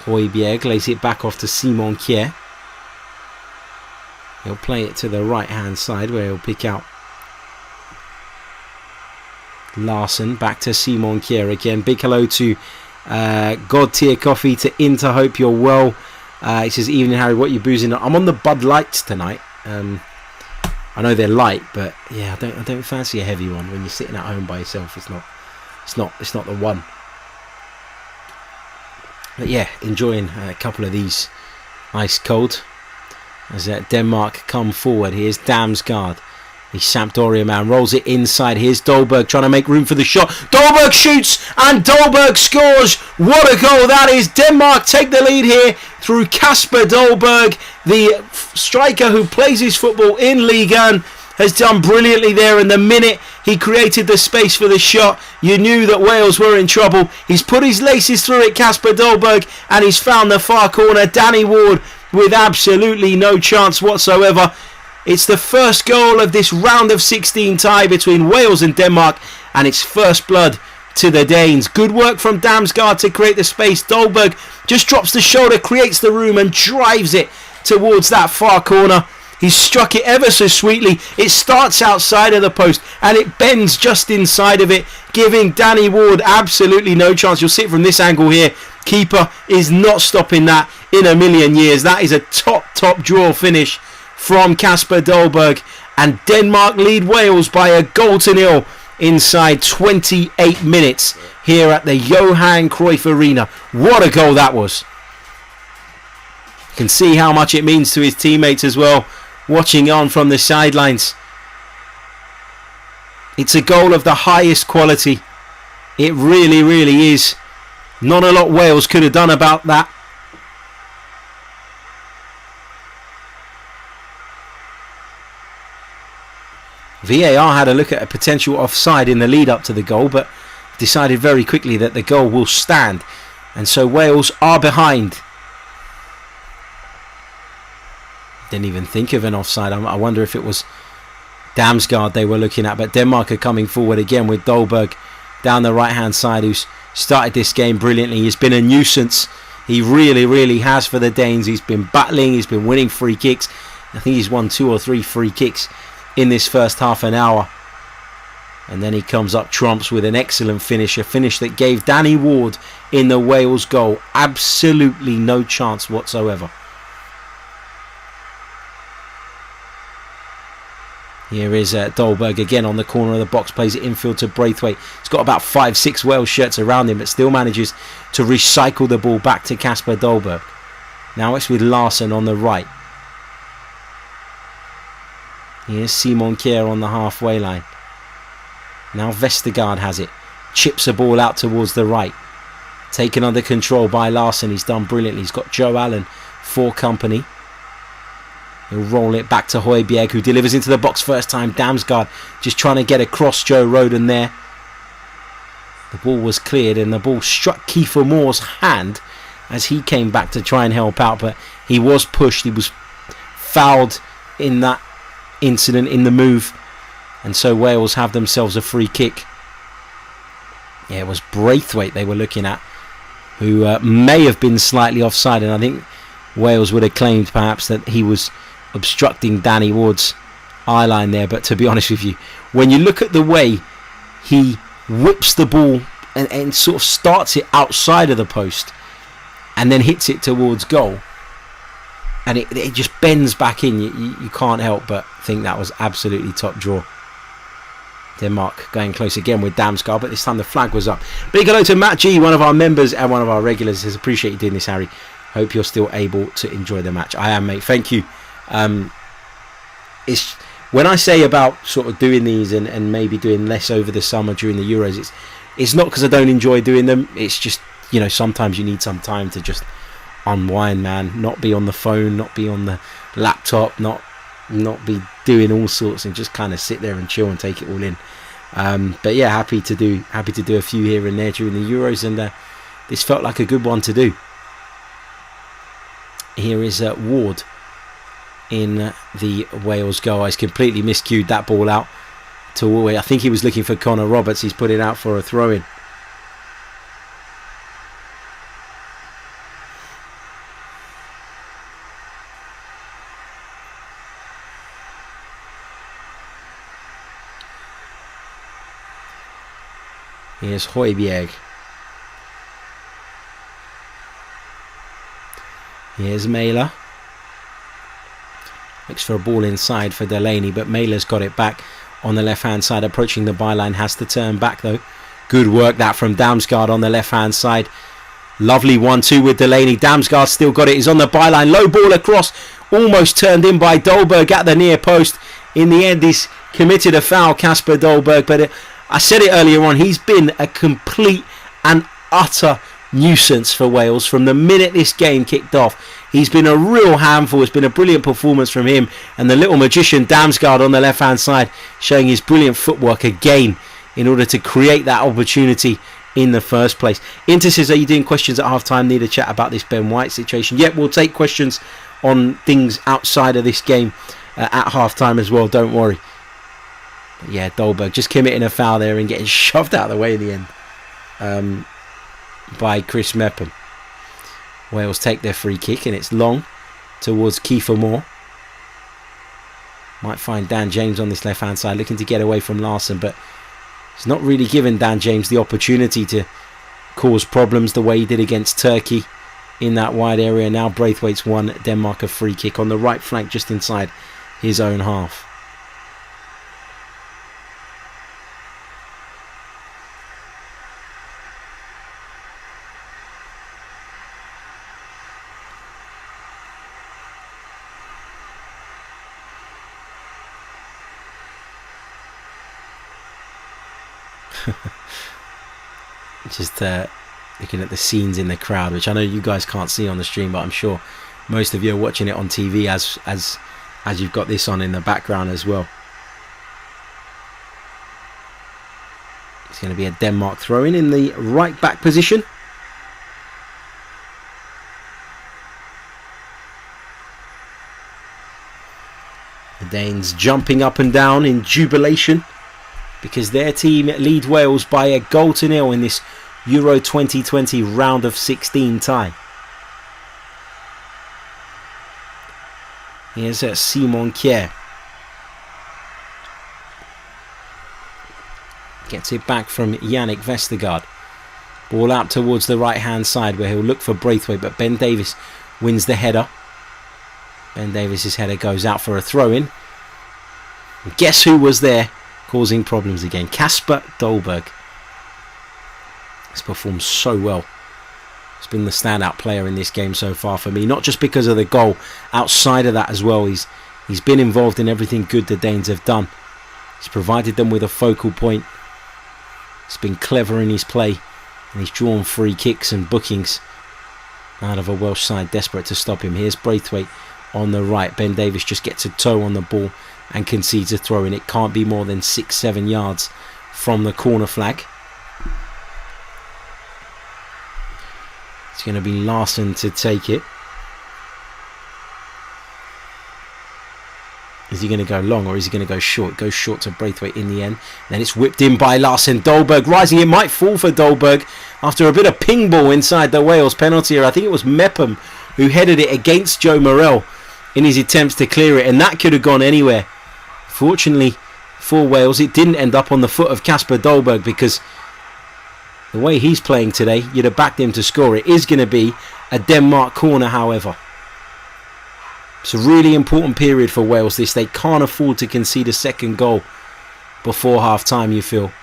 Højbjerg, lays it back off to Simon Kjær. He'll play it to the right hand side where he'll pick out Larson. Back to Simon Kjær again. Big hello to God Tier Coffee, to Inter, hope you're well. He says, evening Harry, what you boozing on? I'm on the Bud Lights tonight. I know they're light, but yeah, I don't fancy a heavy one when you're sitting at home by yourself. It's not the one. But yeah, enjoying a couple of these ice cold as Denmark come forward. Here's Damsgaard, the Sampdoria man, rolls it inside. Here's Dolberg trying to make room for the shot. Dolberg shoots and Dolberg scores. What a goal that is. Denmark take the lead here through Kasper Dolberg, the striker who plays his football in Ligue 1. Has done brilliantly there, and the minute he created the space for the shot, you knew that Wales were in trouble. He's put his laces through it, Kasper Dolberg, and he's found the far corner. Danny Ward with absolutely no chance whatsoever. It's the first goal of this round of 16 tie between Wales and Denmark, and it's first blood to the Danes. Good work from Damsgaard to create the space. Dolberg just drops the shoulder, creates the room, and drives it towards that far corner. He's struck it ever so sweetly. It starts outside of the post and it bends just inside of it, giving Danny Ward absolutely no chance. You'll see it from this angle here. Keeper is not stopping that in a million years. That is a top draw finish from Kasper Dolberg, and Denmark lead Wales by a 1-0 inside 28 minutes here at the Johan Cruyff Arena. What a goal that was. You can see how much it means to his teammates as well, watching on from the sidelines. It's a goal of the highest quality. It really, really is. Not a lot Wales could have done about that. VAR had a look at a potential offside in the lead up to the goal, but decided very quickly that the goal will stand, and so Wales are behind. Didn't even think of an offside. I wonder if it was Damsgaard they were looking at, but Denmark are coming forward again with Dolberg down the right hand side, who's started this game brilliantly. He's been a nuisance. He really, really has for the Danes. He's been battling, he's been winning free kicks. I think he's won 2 or 3 free kicks in this first half an hour, and then he comes up trumps with an excellent finish, a finish that gave Danny Ward in the Wales goal absolutely no chance whatsoever. Here is Dolberg again on the corner of the box, plays it infield to Braithwaite. He's got about 5-6 Wales shirts around him, but still manages to recycle the ball back to Kasper Dolberg. Now it's with Larson on the right. Here's Simon Kjær on the halfway line. Now Vestergaard has it. Chips a ball out towards the right. Taken under control by Larson. He's done brilliantly. He's got Joe Allen for company. He'll roll it back to Højbjerg, who delivers into the box first time. Damsgaard just trying to get across Joe Rodon there. The ball was cleared and the ball struck Kiefer Moore's hand as he came back to try and help out, but he was pushed. He was fouled in that incident, in the move, and so Wales have themselves a free kick. Yeah, it was Braithwaite they were looking at, who may have been slightly offside, and I think Wales would have claimed perhaps that he was obstructing Danny Ward's eye line there. But to be honest with you, when you look at the way he whips the ball and sort of starts it outside of the post and then hits it towards goal, and it just bends back in, you can't help but think that was absolutely top draw. Denmark going close again with Damsgaard, but this time the flag was up. Big hello to Matt G, one of our members and one of our regulars. Says, appreciate you doing this, Harry. Hope you're still able to enjoy the match. I am, mate. Thank you. It's when I say about sort of doing these and maybe doing less over the summer during the Euros, it's not because I don't enjoy doing them. It's just, you know, sometimes you need some time to just unwind, man. Not be on the phone, not be on the laptop, not be doing all sorts, and just kind of sit there and chill and take it all in. But yeah, happy to do a few here and there during the Euros, and this felt like a good one to do. Here is Ward in the Wales goal. He's completely miscued that ball out to, I think he was looking for Connor Roberts. He's put it out for a throw-in. Here's Højbjerg. Here's Mæhle. Looks for a ball inside for Delaney, but Mæhle's got it back on the left-hand side, approaching the byline. Has to turn back, though. Good work, that from Damsgaard on the left-hand side. Lovely 1-2 with Delaney. Damsgaard still got it. He's on the byline. Low ball across. Almost turned in by Dolberg at the near post. In the end, he's committed a foul, Kasper Dolberg, but I said it earlier on, he's been a complete and utter nuisance for Wales from the minute this game kicked off. He's been a real handful. It's been a brilliant performance from him, and the little magician Damsgaard on the left hand side showing his brilliant footwork again in order to create that opportunity in the first place. Inter says, are you doing questions at half time? Need a chat about this Ben White situation? Yep, we'll take questions on things outside of this game at half time as well, don't worry. But yeah, Dolberg just committing a foul there and getting shoved out of the way in the end by Chris Mepham. Wales take their free kick, and it's long towards Kiefer Moore. Might find Dan James on this left hand side looking to get away from Larsson, but it's not really given Dan James the opportunity to cause problems the way he did against Turkey in that wide area. Now Braithwaite's won Denmark a free kick on the right flank just inside his own half. Just looking at the scenes in the crowd, which I know you guys can't see on the stream, but I'm sure most of you are watching it on TV as you've got this on in the background as well. It's going to be a Denmark throw-in the right back position. The Danes jumping up and down in jubilation because their team lead Wales by a 1-0 in this Euro 2020 round of 16 tie. Here's Simon Kjær. Gets it back from Yannick Vestergaard. Ball out towards the right hand side where he'll look for Braithwaite, but Ben Davies wins the header. Ben Davies' header goes out for a throw-in. Guess who was there causing problems again? Kasper Dolberg. He's performed so well. He's been the standout player in this game so far for me, not just because of the goal, outside of that as well. He's been involved in everything good the Danes have done. He's provided them with a focal point. He's been clever in his play, and he's drawn free kicks and bookings out of a Welsh side desperate to stop him. Here's Braithwaite on the right. Ben Davies just gets a toe on the ball and concedes a throw in. It can't be more than 6-7 yards from the corner flag. It's going to be Larsson to take it. Is he going to go long or is he going to go short? Goes short to Braithwaite in the end. Then it's whipped in by Larsson. Dolberg rising. It might fall for Dolberg after a bit of ping ball inside the Wales penalty area. I think it was Mepham who headed it against Joe Morrell in his attempts to clear it, and that could have gone anywhere Fortunately for Wales, it didn't end up on the foot of Kasper Dolberg, because the way he's playing today, you'd have backed him to score. It is going to be a Denmark corner, however. It's a really important period for Wales, this. They can't afford to concede a second goal before half-time, you feel.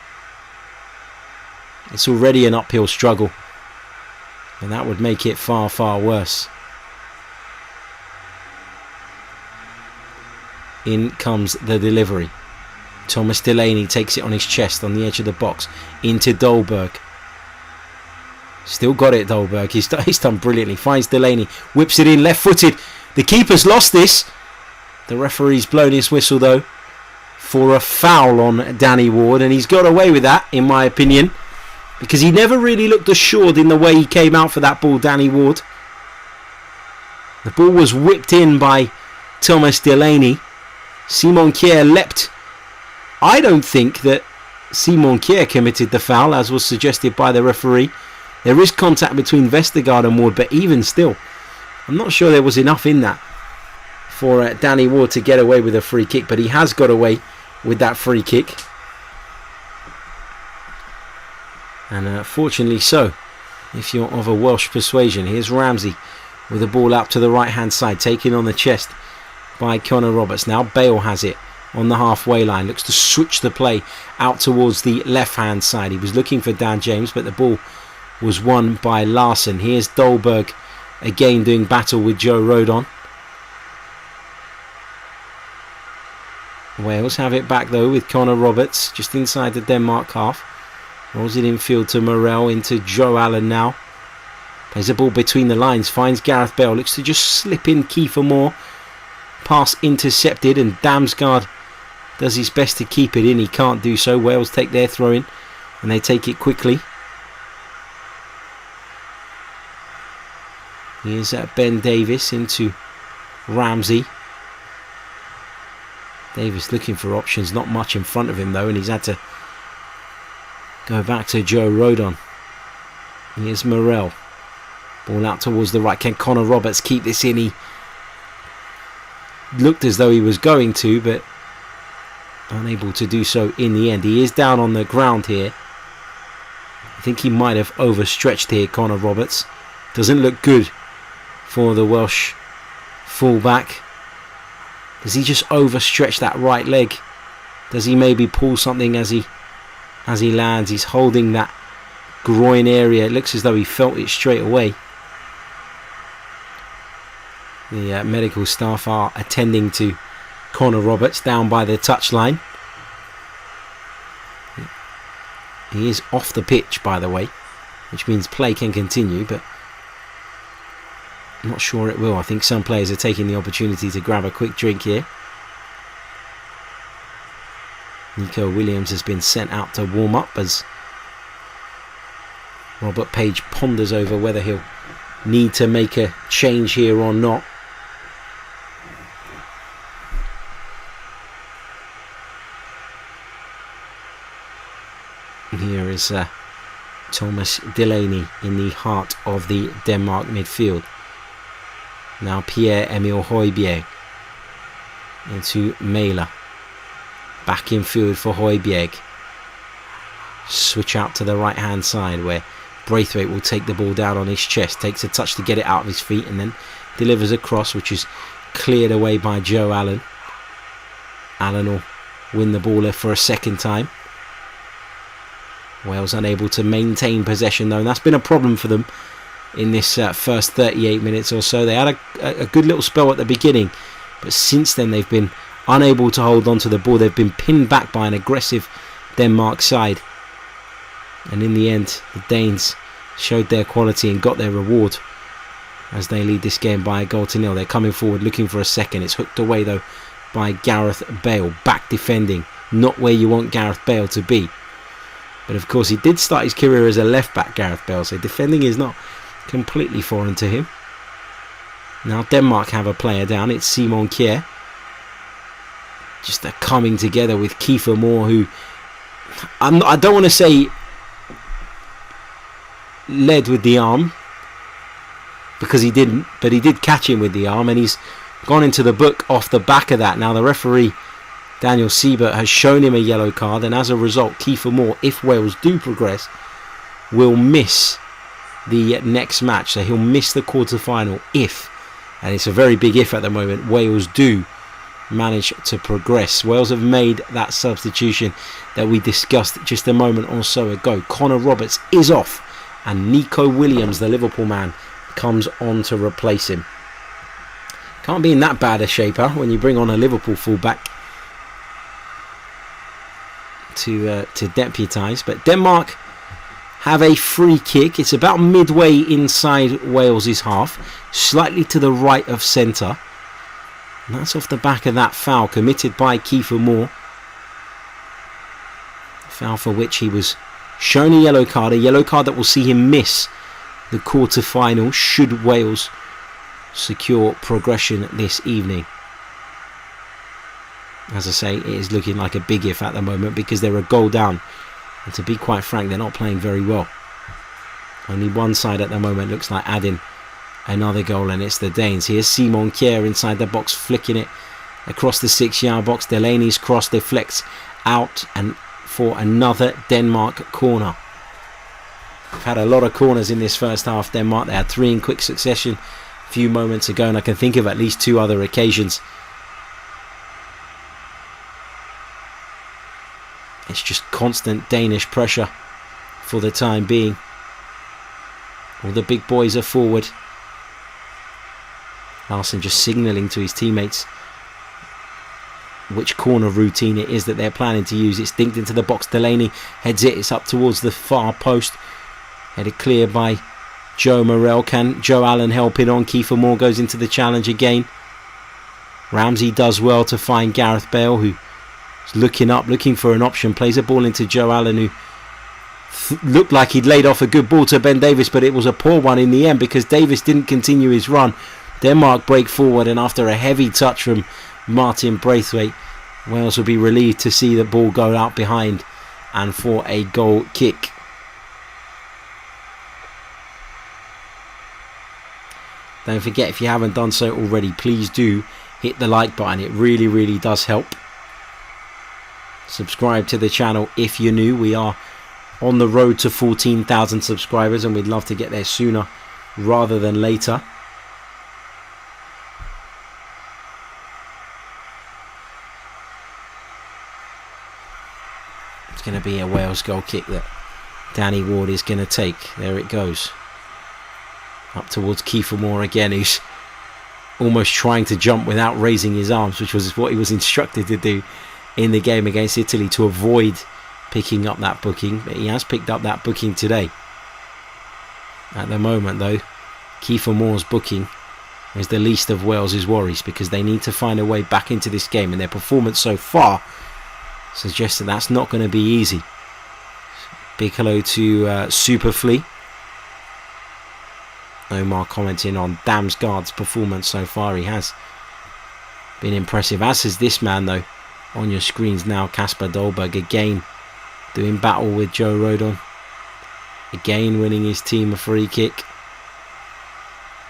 It's already an uphill struggle, and that would make it far, far worse. In comes the delivery. Thomas Delaney takes it on his chest on the edge of the box into Dolberg. Still got it, Dolberg. He's done brilliantly. Finds Delaney, whips it in, left-footed. The keeper's lost this. The referee's blown his whistle, though, for a foul on Danny Ward, and he's got away with that, in my opinion, because he never really looked assured in the way he came out for that ball, Danny Ward. The ball was whipped in by Thomas Delaney. Simon Kjær leapt. I don't think that Simon Kjær committed the foul, as was suggested by the referee. There is contact between Vestergaard and Ward, but even still, I'm not sure there was enough in that for Danny Ward to get away with a free kick, but he has got away with that free kick. And fortunately so, if you're of a Welsh persuasion. Here's Ramsey with the ball up to the right hand side, taken on the chest by Connor Roberts. Now Bale has it on the halfway line, looks to switch the play out towards the left hand side. He was looking for Dan James, but the ball was won by Larsson. Here's Dolberg again doing battle with Joe Rodon. Wales have it back though with Connor Roberts just inside the Denmark half. Rolls it infield to Morel, into Joe Allen now. Plays the ball between the lines, finds Gareth Bale, looks to just slip in Kiefer Moore. Pass intercepted, and Damsgaard does his best to keep it in. He can't do so. Wales take their throw in, and they take it quickly. Here's Ben Davies into Ramsey. Davies looking for options, not much in front of him though, and he's had to go back to Joe Rodon. Here's Morel. Ball out towards the right. Can Connor Roberts keep this in? He looked as though he was going to, but unable to do so in the end. He is down on the ground here. I think he might have overstretched here, Connor Roberts. Doesn't look good for the Welsh fullback. Does he just overstretch that right leg? Does he maybe pull something as he lands? He's holding that groin area. It looks as though he felt it straight away. The medical staff are attending to Connor Roberts down by the touchline. He is off the pitch, by the way, which means play can continue, but I'm not sure it will. I think some players are taking the opportunity to grab a quick drink here. Nico Williams has been sent out to warm up as Robert Page ponders over whether he'll need to make a change here or not. Here is Thomas Delaney in the heart of the Denmark midfield. Now Pierre-Emile Højbjerg into Mæhle. Back in field for Højbjerg. Switch out to the right hand side where Braithwaite will take the ball down on his chest. Takes a touch to get it out of his feet and then delivers a cross which is cleared away by Joe Allen. Allen will win the ball for a second time. Wales unable to maintain possession though, and that's been a problem for them in this first 38 minutes or so. They had a good little spell at the beginning, but since then they've been unable to hold on to the ball. They've been pinned back by an aggressive Denmark side, and in the end the Danes showed their quality and got their reward as they lead this game by a 1-0. They're coming forward looking for a second. It's hooked away though by Gareth Bale, back defending, not where you want Gareth Bale to be. But of course he did start his career as a left back, Gareth Bale, so defending is not completely foreign to him. Now Denmark have a player down. It's Simon Kjær. Just a coming together with Kiefer Moore, who I don't want to say led with the arm, because he didn't, but he did catch him with the arm, and he's gone into the book off the back of that. Now the referee Daniel Siebert has shown him a yellow card, and as a result, Kiefer Moore, if Wales do progress, will miss the next match. So he'll miss the quarter-final if, and it's a very big if at the moment, Wales do manage to progress. Wales have made that substitution that we discussed just a moment or so ago. Connor Roberts is off, and Nico Williams, the Liverpool man, comes on to replace him. Can't be in that bad a shape, huh, when you bring on a Liverpool fullback to deputise. But Denmark have a free kick. It's about midway inside Wales's half, slightly to the right of centre. And that's off the back of that foul committed by Kiefer Moore. Foul for which he was shown a yellow card that will see him miss the quarter-final should Wales secure progression this evening. As I say, it is looking like a big if at the moment because they're a goal down. And to be quite frank, they're not playing very well. Only one side at the moment looks like adding another goal, and it's the Danes. Here's Simon Kjær inside the box, flicking it across the 6-yard box. Delaney's cross deflects out and for another Denmark corner. We've had a lot of corners in this first half, Denmark. They had 3 in quick succession a few moments ago, and I can think of at least 2 other occasions. It's just constant Danish pressure for the time being. All the big boys are forward. Larsen just signalling to his teammates which corner routine it is that they're planning to use. It's dinked into the box. Delaney heads it. It's up towards the far post. Headed clear by Joe Morrell. Can Joe Allen help it on? Kiefer Moore goes into the challenge again. Ramsey does well to find Gareth Bale, who is looking up, looking for an option. Plays a ball into Joe Allen, who looked like he'd laid off a good ball to Ben Davies, but it was a poor one in the end because Davies didn't continue his run. Denmark break forward, and after a heavy touch from Martin Braithwaite, Wales will be relieved to see the ball go out behind and for a goal kick. Don't forget, if you haven't done so already, please do hit the like button. It really, really does help. Subscribe to the channel if you're new. We are on the road to 14,000 subscribers, and we'd love to get there sooner rather than later. It's going to be a Wales goal kick that Danny Ward is going to take. There it goes. Up towards Kiefer Moore again, who's almost trying to jump without raising his arms, which was what he was instructed to do in the game against Italy to avoid picking up that booking. But he has picked up that booking today. At the moment, though, Kiefer Moore's booking is the least of Wales's worries because they need to find a way back into this game, and their performance so far suggests that that's not going to be easy. Big hello to Superflea. Omar commenting on Damsgaard's performance so far. He has been impressive, as is this man, though. On your screens now, Kasper Dolberg again doing battle with Joe Rodon. Again winning his team a free kick.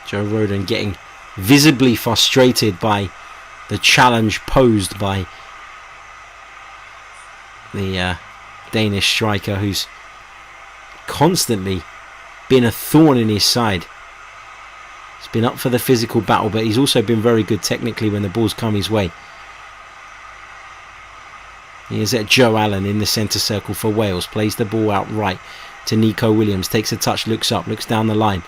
Joe Rodon getting visibly frustrated by the challenge posed by the Danish striker, who's constantly been a thorn in his side. He's been up for the physical battle, but he's also been very good technically when the ball's come his way. Here's Joe Allen in the centre circle for Wales. Plays the ball out right to Nico Williams. Takes a touch, looks up, looks down the line.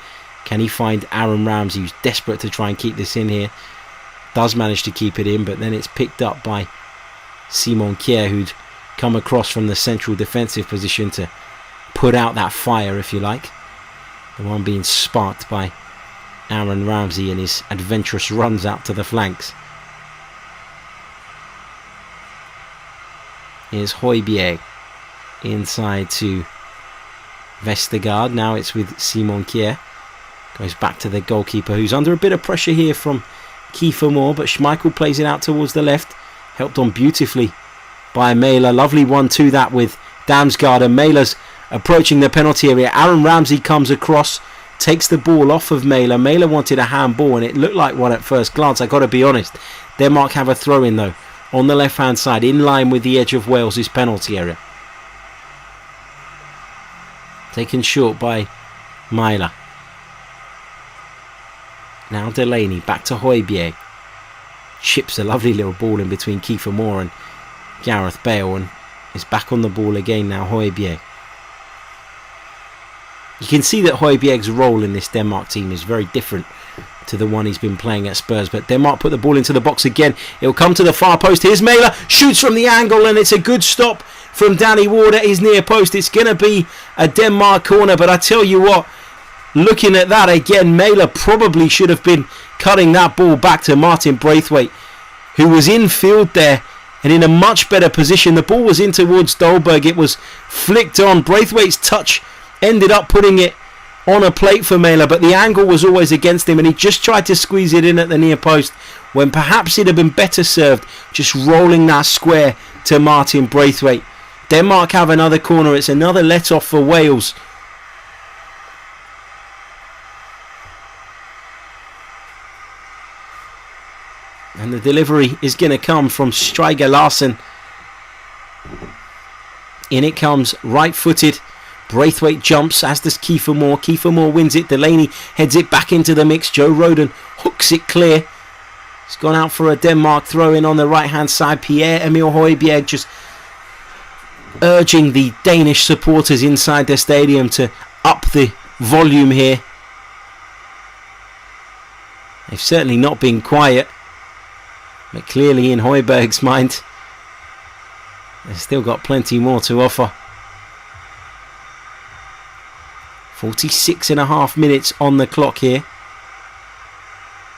Can he find Aaron Ramsey, who's desperate to try and keep this in here? Does manage to keep it in, but then it's picked up by Simon Kjær, who'd come across from the central defensive position to put out that fire, if you like. The one being sparked by Aaron Ramsey and his adventurous runs out to the flanks. Here's Højbjerg inside to Vestergaard. Now it's with Simon Kjær. Goes back to the goalkeeper, who's under a bit of pressure here from Kiefer Moore, but Schmeichel plays it out towards the left. Helped on beautifully by Mæhle. Lovely 1-2 that with Damsgaard, and Mæhle's approaching the penalty area. Aaron Ramsey comes across, takes the ball off of Mæhle. Mæhle wanted a handball, and it looked like one at first glance. I got to be honest. Denmark have a throw in though on the left hand side, in line with the edge of Wales' penalty area. Taken short by Myler. Now Delaney, back to Højbjerg. Chips a lovely little ball in between Kiefer Moore and Gareth Bale, and is back on the ball again now, Højbjerg. You can see that Højbjerg's role in this Denmark team is very different to the one he's been playing at Spurs, but Denmark put the ball into the box again. It'll come to the far post. Here's Mæhle, shoots from the angle, and it's a good stop from Danny Ward at his near post. It's going to be a Denmark corner, but I tell you what, looking at that again, Mæhle probably should have been cutting that ball back to Martin Braithwaite, who was in field there and in a much better position. The ball was in towards Dolberg. It was flicked on. Braithwaite's touch ended up putting it on a plate for Mæhle, but the angle was always against him, and he just tried to squeeze it in at the near post when perhaps he'd have been better served just rolling that square to Martin Braithwaite. Denmark have another corner. It's another let-off for Wales. And the delivery is going to come from Steiger Larsen. In it comes, right-footed. Braithwaite jumps, as does Kiefer Moore. Kiefer Moore wins it. Delaney heads it back into the mix. Joe Rodon hooks it clear. It's gone out for a Denmark throw-in on the right-hand side. Pierre-Emil Højbjerg just urging the Danish supporters inside the stadium to up the volume here. They've certainly not been quiet, but clearly in Højbjerg's mind, they've still got plenty more to offer. 46.5 minutes on the clock here.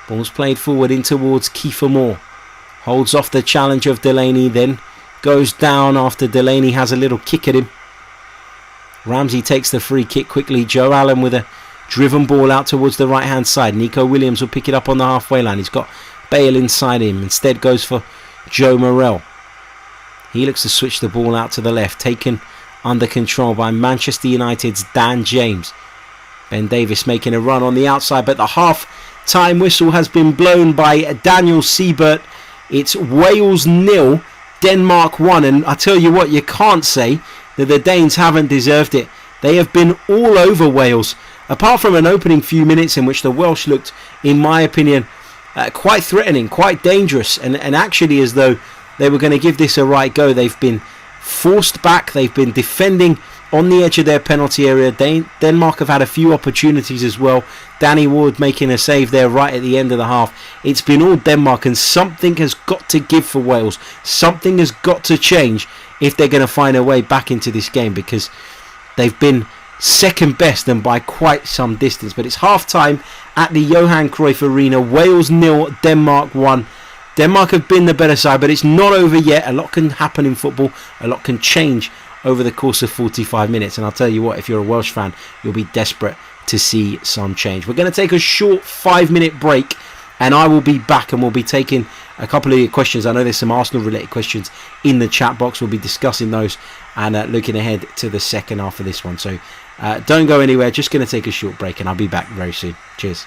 Ball's played forward in towards Kiefer Moore. Holds off the challenge of Delaney, then goes down after Delaney has a little kick at him. Ramsey takes the free kick quickly. Joe Allen with a driven ball out towards the right hand side. Nico Williams will pick it up on the halfway line. He's got Bale inside him. Instead goes for Joe Morrell. He looks to switch the ball out to the left. Taken under control by Manchester United's Dan James. Ben Davies making a run on the outside, but the half-time whistle has been blown by Daniel Siebert. It's Wales 0, Denmark 1, and I tell you what, you can't say that the Danes haven't deserved it. They have been all over Wales, apart from an opening few minutes in which the Welsh looked, in my opinion, quite threatening, quite dangerous, and actually as though they were going to give this a right go. They've been forced back, they've been defending on the edge of their penalty area. Denmark have had a few opportunities as well. Danny Ward making a save there right at the end of the half. It's been all Denmark, and something has got to give for Wales. Something has got to change if they're going to find a way back into this game, because they've been second best and by quite some distance. But it's half time at the Johan Cruyff Arena. Wales 0, Denmark 1. Denmark have been the better side, but it's not over yet. A lot can happen in football. A lot can change over the course of 45 minutes. And I'll tell you what, if you're a Welsh fan, you'll be desperate to see some change. We're going to take a short 5-minute break, and I will be back, and we'll be taking a couple of your questions. I know there's some Arsenal-related questions in the chat box. We'll be discussing those and looking ahead to the second half of this one. So don't go anywhere. Just going to take a short break, and I'll be back very soon. Cheers.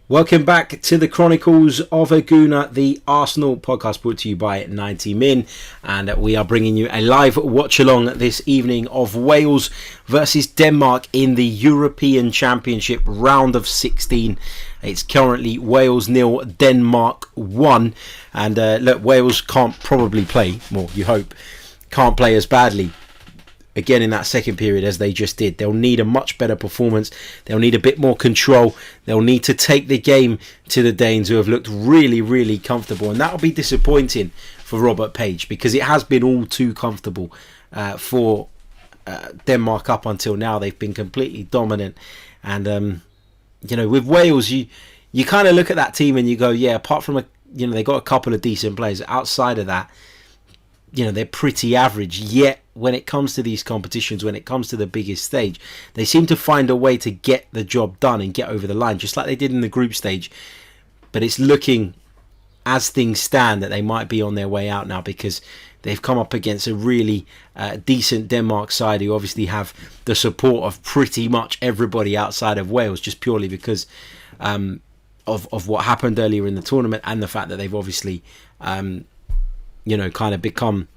Welcome back to the Chronicles of a Gooner, the Arsenal podcast brought to you by 90 Min, and we are bringing you a live watch along this evening of Wales versus Denmark in the European Championship round of 16. It's currently Wales 0, Denmark 1, and look, Wales can't probably play, well, you hope, can't play as badly again in that second period as they just did. They'll need a much better performance. They'll need a bit more control. They'll need to take the game to the Danes, who have looked really, really comfortable. And that'll be disappointing for Robert Page, because it has been all too comfortable for Denmark up until now. They've been completely dominant. And, with Wales, you kind of look at that team and you go, yeah, apart from, they got a couple of decent players. Outside of that, they're pretty average. Yet when it comes to these competitions, when it comes to the biggest stage, they seem to find a way to get the job done and get over the line, just like they did in the group stage. But it's looking, as things stand, that they might be on their way out now, because they've come up against a really decent Denmark side, who obviously have the support of pretty much everybody outside of Wales, just purely because of what happened earlier in the tournament, and the fact that they've obviously kind of become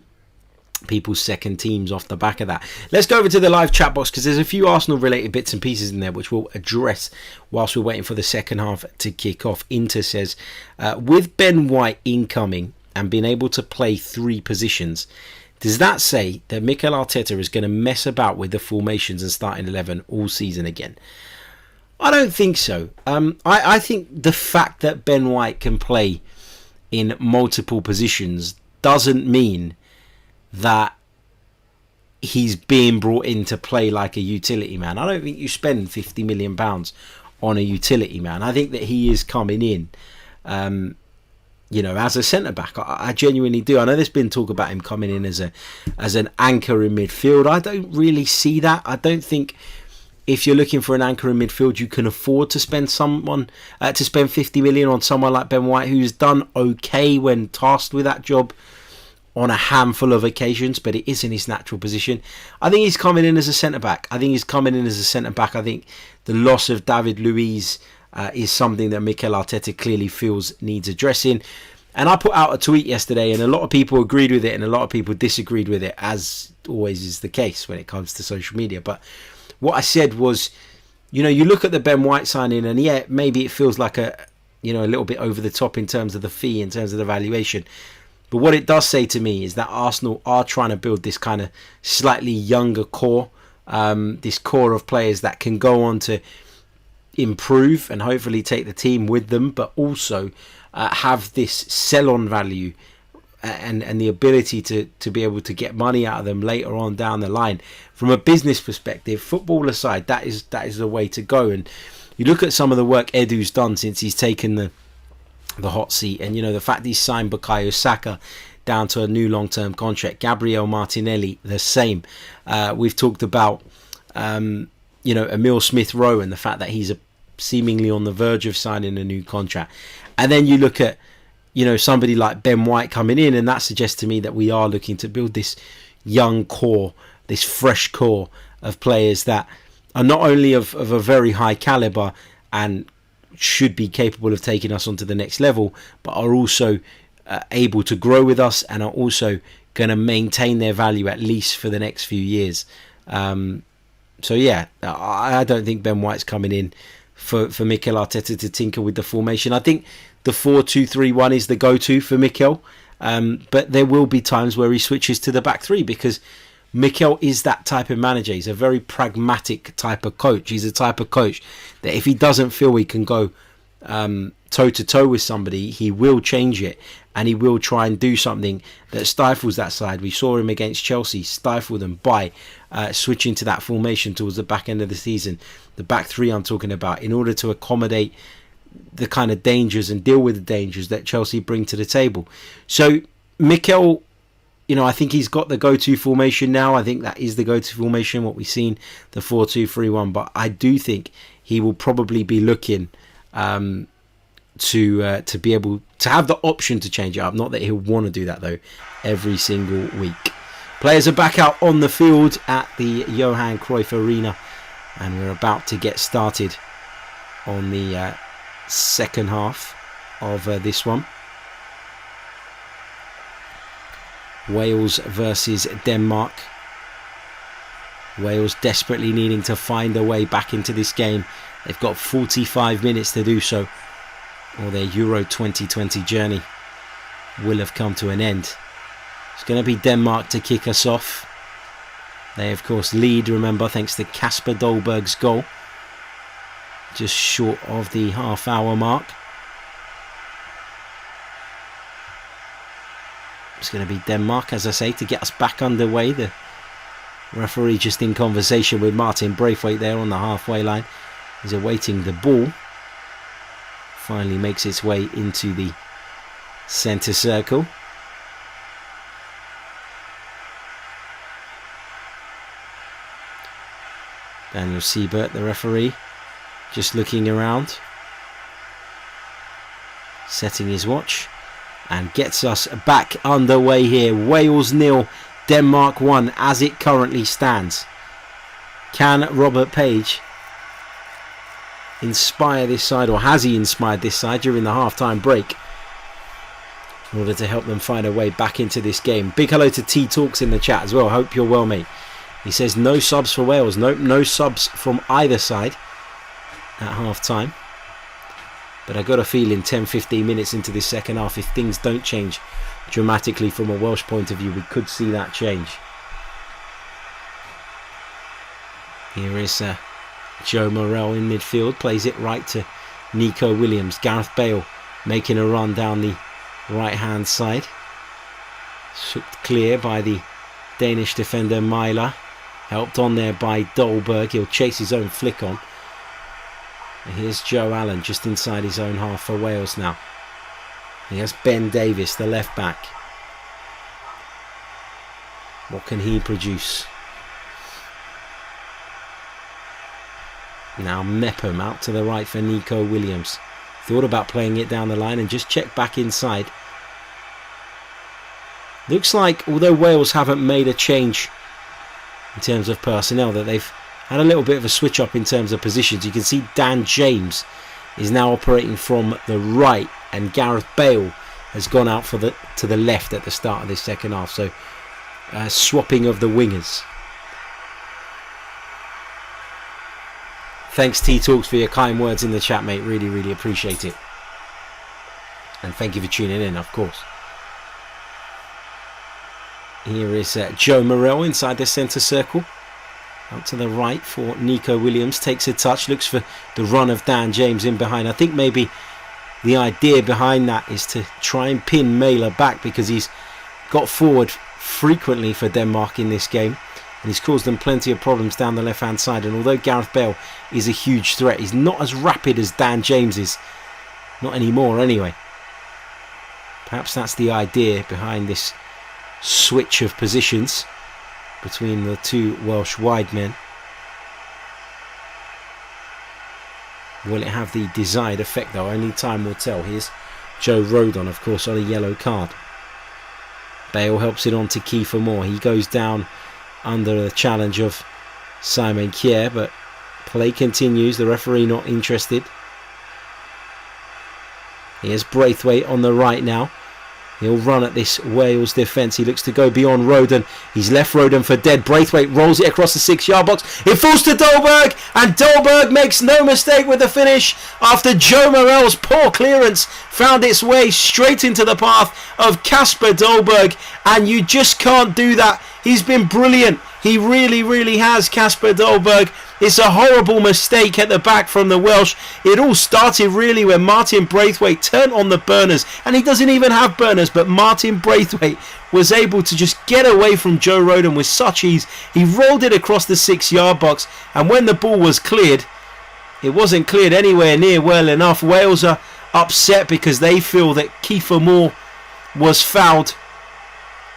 people's second teams off the back of that. Let's go over to the live chat box, because there's a few Arsenal related bits and pieces in there which we'll address whilst we're waiting for the second half to kick off. Inter says, with Ben White incoming and being able to play three positions, does that say that Mikel Arteta is going to mess about with the formations and starting 11 all season again? I don't think so. I think the fact that Ben White can play in multiple positions doesn't mean that he's being brought in to play like a utility man. I don't think you spend £50 million on a utility man. I think that he is coming in, as a centre-back. I genuinely do. I know there's been talk about him coming in as an anchor in midfield. I don't really see that. I don't think if you're looking for an anchor in midfield, you can afford to spend 50 million on someone like Ben White, who's done okay when tasked with that job on a handful of occasions, but it isn't his natural position. I think he's coming in as a centre-back. I think the loss of David Luiz is something that Mikel Arteta clearly feels needs addressing. And I put out a tweet yesterday, and a lot of people agreed with it and a lot of people disagreed with it, as always is the case when it comes to social media. But what I said was, you look at the Ben White signing, and yeah, maybe it feels like a little bit over the top in terms of the fee, in terms of the valuation. But what it does say to me is that Arsenal are trying to build this kind of slightly younger core, this core of players that can go on to improve and hopefully take the team with them, but also have this sell-on value and the ability to be able to get money out of them later on down the line. From a business perspective, football aside, that is the way to go. And you look at some of the work Edu's done since he's taken the hot seat, and the fact he's signed Bukayo Saka down to a new long-term contract, Gabriel Martinelli the same. We've talked about Emile Smith-Rowe and the fact that he's seemingly on the verge of signing a new contract. And then you look at somebody like Ben White coming in, and that suggests to me that we are looking to build this young core, this fresh core of players that are not only of a very high caliber and should be capable of taking us onto the next level, but are also able to grow with us and are also going to maintain their value at least for the next few years. So yeah, I don't think Ben White's coming in for Mikel Arteta to tinker with the formation. I think the 4-2-3-1 is the go-to for Mikel, but there will be times where he switches to the back three, because Mikel is that type of manager. He's a very pragmatic type of coach. He's the type of coach that if he doesn't feel he can go toe-to-toe with somebody, he will change it, and he will try and do something that stifles that side. We saw him against Chelsea stifle them by switching to that formation towards the back end of the season. The back three I'm talking about, in order to accommodate the kind of dangers and deal with the dangers that Chelsea bring to the table. So Mikel, I think he's got the go-to formation now. I think that is the go-to formation, what we've seen, the 4-2-3-1. But I do think he will probably be looking to be able to have the option to change it up. Not that he'll want to do that, though, every single week. Players are back out on the field at the Johan Cruyff Arena, and we're about to get started on the second half of this one. Wales versus Denmark. Wales desperately needing to find a way back into this game. They've got 45 minutes to do so, or their Euro 2020 journey will have come to an end. It's going to be Denmark to kick us off. They of course lead, remember, thanks to Kasper Dolberg's goal, just short of the half-hour mark. It's going to be Denmark, as I say, to get us back underway. The referee just in conversation with Martin Braithwaite there on the halfway line. He's awaiting the ball. Finally makes its way into the centre circle. Daniel Siebert, the referee, just looking around, setting his watch, and gets us back underway here. Wales 0, Denmark 1 as it currently stands. Can Robert Page inspire this side, or has he inspired this side during the half-time break in order to help them find a way back into this game? Big hello to T Talks in the chat as well. Hope you're well, mate. He says no subs for Wales. Nope, no subs from either side at half-time. But I got a feeling 10-15 minutes into this second half, if things don't change dramatically from a Welsh point of view, we could see that change. Here is Joe Morrell in midfield, plays it right to Nico Williams. Gareth Bale making a run down the right-hand side. Shooked clear by the Danish defender Myler. Helped on there by Dolberg. He'll chase his own flick on. And here's Joe Allen just inside his own half for Wales now. He has Ben Davies, the left back. What can he produce? Now Mepham out to the right for Nico Williams. Thought about playing it down the line and just checked back inside. Looks like, although Wales haven't made a change in terms of personnel, that they've had a little bit of a switch up in terms of positions. You can see Dan James is now operating from the right, and Gareth Bale has gone out to the left at the start of this second half. So swapping of the wingers. Thanks T Talks for your kind words in the chat, mate. Really appreciate it. And thank you for tuning in, of course. Here is Joe Morrell inside the centre circle. Out to the right for Nico Williams. Takes a touch. Looks for the run of Dan James in behind. I think maybe the idea behind that is to try and pin Mæhle back, because he's got forward frequently for Denmark in this game. And he's caused them plenty of problems down the left-hand side. And although Gareth Bale is a huge threat, he's not as rapid as Dan James is. Not anymore, anyway. Perhaps that's the idea behind this switch of positions between the two Welsh wide men. Will it have the desired effect though? Only time will tell. Here's Joe Rodon, of course, on a yellow card. Bale helps it on to Kiefer Moore. He goes down under the challenge of Simon Kjær, but play continues. The referee not interested. Here's Braithwaite on the right now. He'll run at this Wales defence. He looks to go beyond Rodon. He's left Rodon for dead. Braithwaite rolls it across the 6-yard box. It falls to Dolberg, and Dolberg makes no mistake with the finish after Joe Morrell's poor clearance found its way straight into the path of Kasper Dolberg. And you just can't do that. He's been brilliant. He really has, Kasper Dolberg. It's a horrible mistake at the back from the Welsh. It all started really when Martin Braithwaite turned on the burners, and he doesn't even have burners, but Martin Braithwaite was able to just get away from Joe Rodon with such ease. He rolled it across the 6-yard box, and when the ball was cleared, it wasn't cleared anywhere near well enough. Wales are upset because they feel that Kiefer Moore was fouled,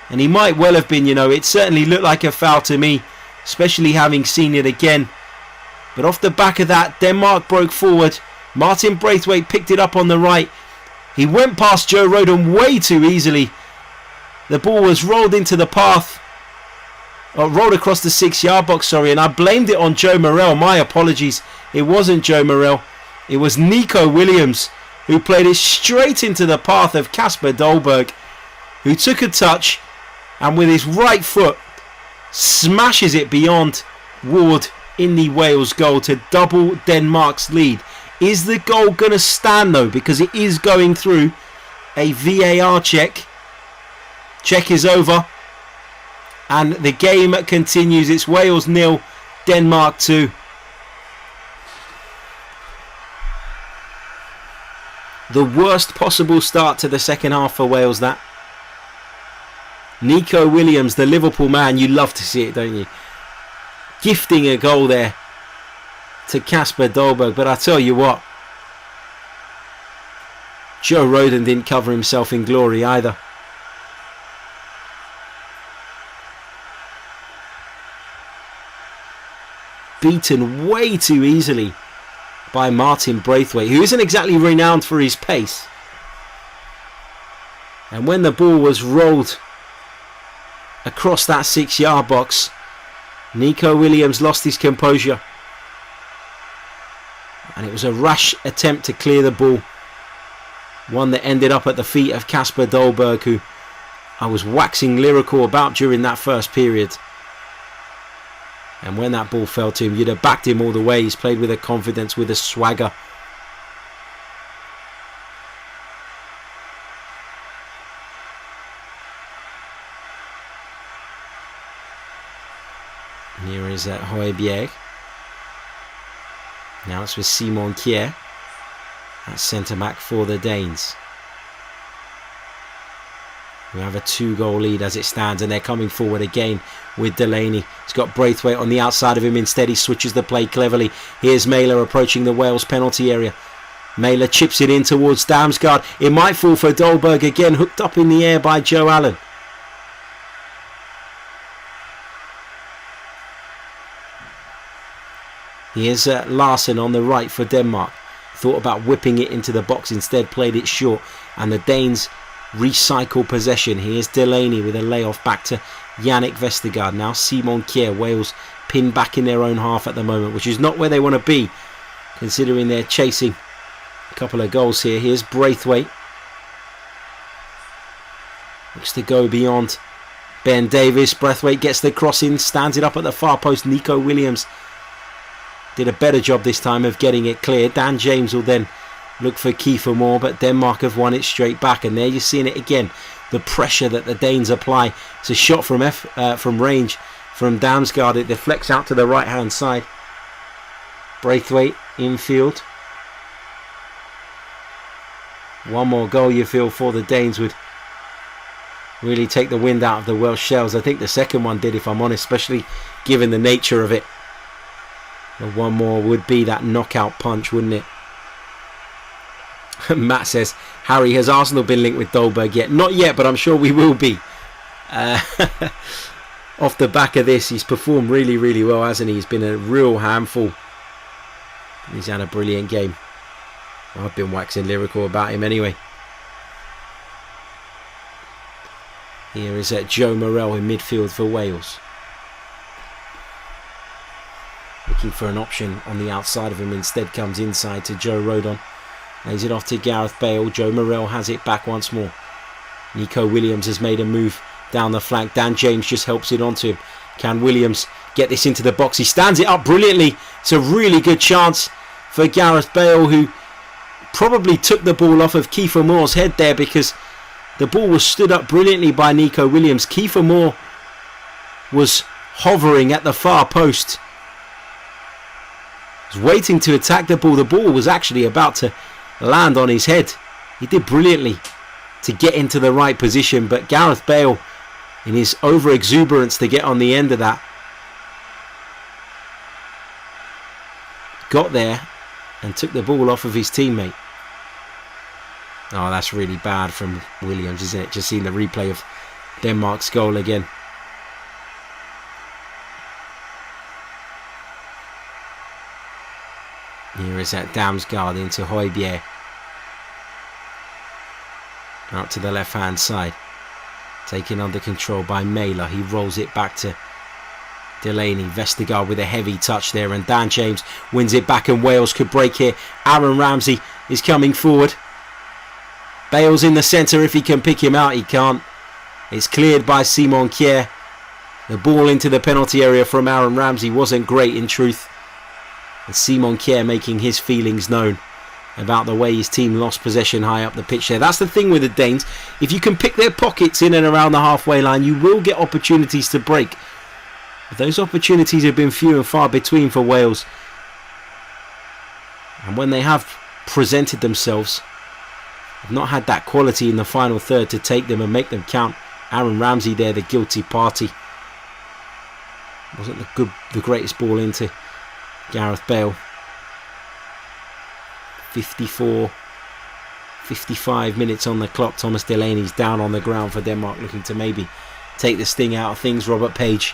and he might well have been. It certainly looked like a foul to me, especially having seen it again. But off the back of that, Denmark broke forward. Martin Braithwaite picked it up on the right. He went past Joe Rodon way too easily. The ball was rolled into the path. Rolled across the 6-yard box, and I blamed it on Joe Morrell. My apologies. It wasn't Joe Morrell. It was Nico Williams who played it straight into the path of Kasper Dolberg, who took a touch and with his right foot smashes it beyond Ward in the Wales goal to double Denmark's lead. Is the goal going to stand though? Because it is going through a VAR check. Check is over. And the game continues. It's Wales 0, Denmark 2. The worst possible start to the second half for Wales, that. Nico Williams, the Liverpool man, you love to see it, don't you? Gifting a goal there to Kasper Dolberg. But I tell you what, Joe Rodon didn't cover himself in glory either. Beaten way too easily by Martin Braithwaite, who isn't exactly renowned for his pace. And when the ball was rolled across that 6-yard box, Nico Williams lost his composure. And it was a rash attempt to clear the ball. One that ended up at the feet of Kasper Dolberg, who I was waxing lyrical about during that first period. And when that ball fell to him, you'd have backed him all the way. He's played with a confidence, with a swagger. Here is Højbjerg. Now it's with Simon Kjær at centre-back for the Danes, who have a 2-goal lead as it stands, and they're coming forward again with Delaney. He's got Braithwaite on the outside of him. Instead, he switches the play cleverly. Here's Mæhle approaching the Wales penalty area. Mæhle chips it in towards Damsgaard. It might fall for Dolberg again, hooked up in the air by Joe Allen. Here's Larsen on the right for Denmark. Thought about whipping it into the box, instead played it short, and the Danes recycle possession. Here's Delaney with a layoff back to Yannick Vestergaard. Now Simon Kjær. Wales pinned back in their own half at the moment, which is not where they want to be, considering they're chasing a couple of goals here. Here's Braithwaite. Looks to go beyond Ben Davies. Braithwaite gets the cross in, stands it up at the far post. Nico Williams did a better job this time of getting it clear. Dan James will then look for Kiefer Moore, but Denmark have won it straight back. And there you're seeing it again, the pressure that the Danes apply. It's a shot from range from Damsgaard. It deflects out to the right hand side. Braithwaite infield. One more goal, you feel, for the Danes would really take the wind out of the Welsh sails. I think the second one did, if I'm honest, especially given the nature of it. The one more would be that knockout punch, wouldn't it? Matt says, Harry, has Arsenal been linked with Dolberg yet? Not yet, but I'm sure we will be. Off the back of this, he's performed really, really well, hasn't he? He's been a real handful. He's had a brilliant game. I've been waxing lyrical about him anyway. Here is Joe Morrell in midfield for Wales. Looking for an option on the outside of him. Instead comes inside to Joe Rodon. Lays it off to Gareth Bale. Joe Morrell has it back once more. Nico Williams has made a move down the flank. Dan James just helps it onto him. Can Williams get this into the box? He stands it up brilliantly. It's a really good chance for Gareth Bale, who probably took the ball off of Kiefer Moore's head there, because the ball was stood up brilliantly by Nico Williams. Kiefer Moore was hovering at the far post, was waiting to attack the ball. The ball was actually about to land on his head. He did brilliantly to get into the right position, but Gareth Bale, in his over exuberance to get on the end of that, got there and took the ball off of his teammate. Oh, that's really bad from Williams, isn't it? Just seeing the replay of Denmark's goal again. Here is that Damsgaard into Højbjerg. Out to the left hand side. Taken under control by Mæhle. He rolls it back to Delaney, Vestergaard with a heavy touch there, and Dan James wins it back, and Wales could break here. Aaron Ramsey is coming forward. Bale's in the centre. If he can pick him out, he can't. It's cleared by Simon Kjær. The ball into the penalty area from Aaron Ramsey wasn't great in truth. And Simon Kjær making his feelings known about the way his team lost possession high up the pitch there. That's the thing with the Danes. If you can pick their pockets in and around the halfway line, you will get opportunities to break. But those opportunities have been few and far between for Wales. And when they have presented themselves, have not had that quality in the final third to take them and make them count. Aaron Ramsey there, the guilty party. Wasn't the greatest ball into Gareth Bale. 55 minutes on the clock. Thomas Delaney's down on the ground for Denmark, looking to maybe take the sting out of things. Robert Page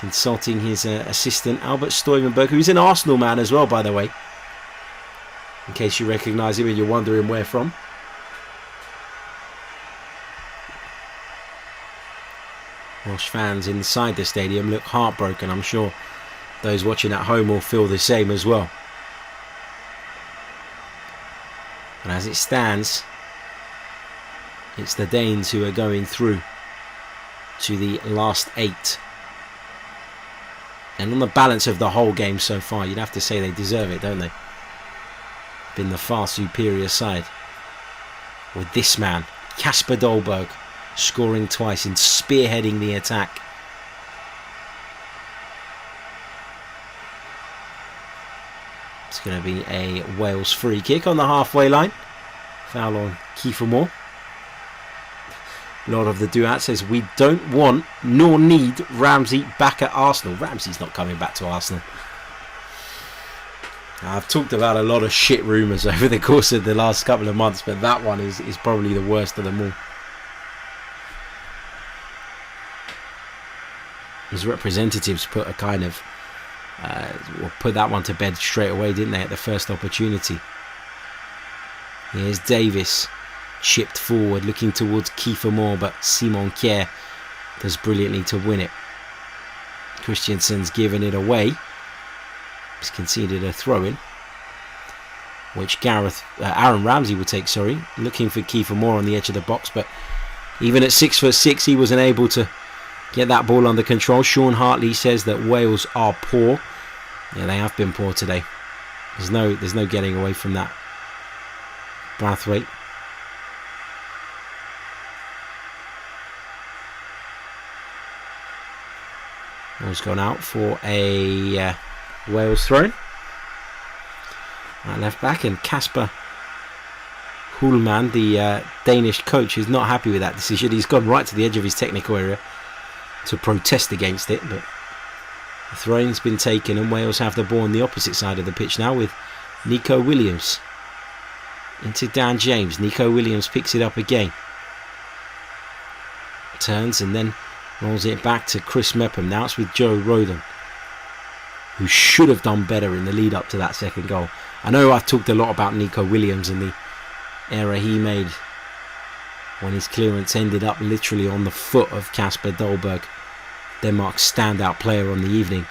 consulting his assistant Albert Stuyvenberg, who's an Arsenal man as well, by the way, in case you recognise him and you're wondering where from. Welsh fans inside the stadium look heartbroken. I'm sure those watching at home will feel the same as well. And as it stands, it's the Danes who are going through to the last 8. And on the balance of the whole game so far, you'd have to say they deserve it, don't they? Been the far superior side. With this man, Kasper Dolberg, scoring twice and spearheading the attack. It's going to be a Wales free kick on the halfway line. Foul on Kiefer Moore. Lord of the Duat says, we don't want nor need Ramsey back at Arsenal. Ramsey's not coming back to Arsenal. I've talked about a lot of shit rumours over the course of the last couple of months, but that one is probably the worst of them all. His representatives put a kind of put that one to bed straight away, didn't they, at the first opportunity. Here's Davis, chipped forward, looking towards Kiefer Moore, but Simon Kjær does brilliantly to win it. Christiansen's given it away. He's conceded a throw-in, which Aaron Ramsey will take, looking for Kiefer Moore on the edge of the box, but even at 6'6", he wasn't able to get that ball under control. Sean Hartley says that Wales are poor. Yeah, they have been poor today. There's no getting away from that. Brathwaite. Ball's gone out for a Wales throw. At left back, and Kasper Hulman, the Danish coach, is not happy with that decision. He's gone right to the edge of his technical area to protest against it, but the throw-in's been taken and Wales have the ball on the opposite side of the pitch now with Nico Williams into Dan James. Nico Williams picks it up again, turns and then rolls it back to Chris Mepham. Now it's with Joe Rodon, who should have done better in the lead up to that second goal. I know I've talked a lot about Nico Williams and the error he made when his clearance ended up literally on the foot of Kasper Dolberg, Denmark's standout player on the evening.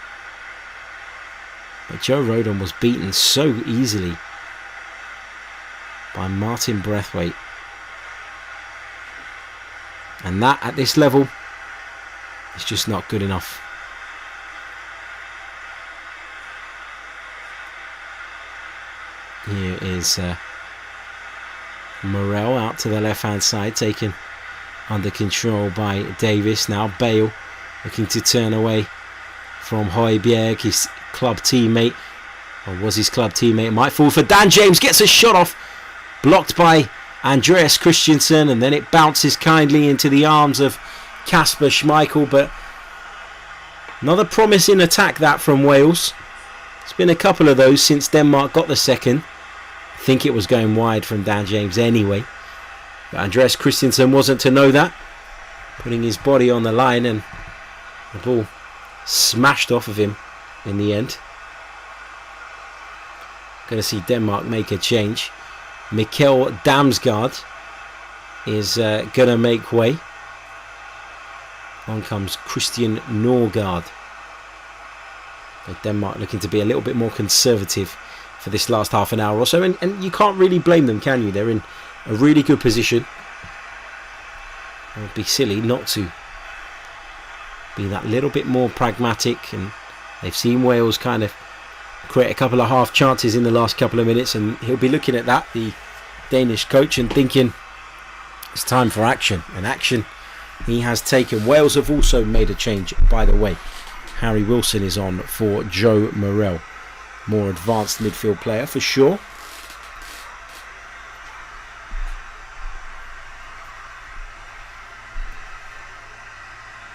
But Joe Rodon was beaten so easily by Martin Brathwaite. And that, at this level, is just not good enough. Here is Morel out to the left hand side, taken under control by Davis. Now Bale looking to turn away from Højbjerg, his club teammate, or was his club teammate. Might fall for Dan James, gets a shot off, blocked by Andreas Christensen, and then it bounces kindly into the arms of Kasper Schmeichel. But another promising attack that from Wales. It's been a couple of those since Denmark got the second. I think it was going wide from Dan James anyway, but Andreas Christensen wasn't to know that, putting his body on the line, and the ball smashed off of him in the end. Going to see Denmark make a change. Mikkel Damsgaard is going to make way. On comes Christian Norgard. Denmark looking to be a little bit more conservative for this last half an hour or so, and you can't really blame them, can you? They're in a really good position. It would be silly not to be that little bit more pragmatic, and they've seen Wales kind of create a couple of half chances in the last couple of minutes, and he'll be looking at that, the Danish coach, and thinking it's time for action, and action he has taken. Wales have also made a change, by the way. Harry Wilson is on for Joe Morrell, more advanced midfield player for sure.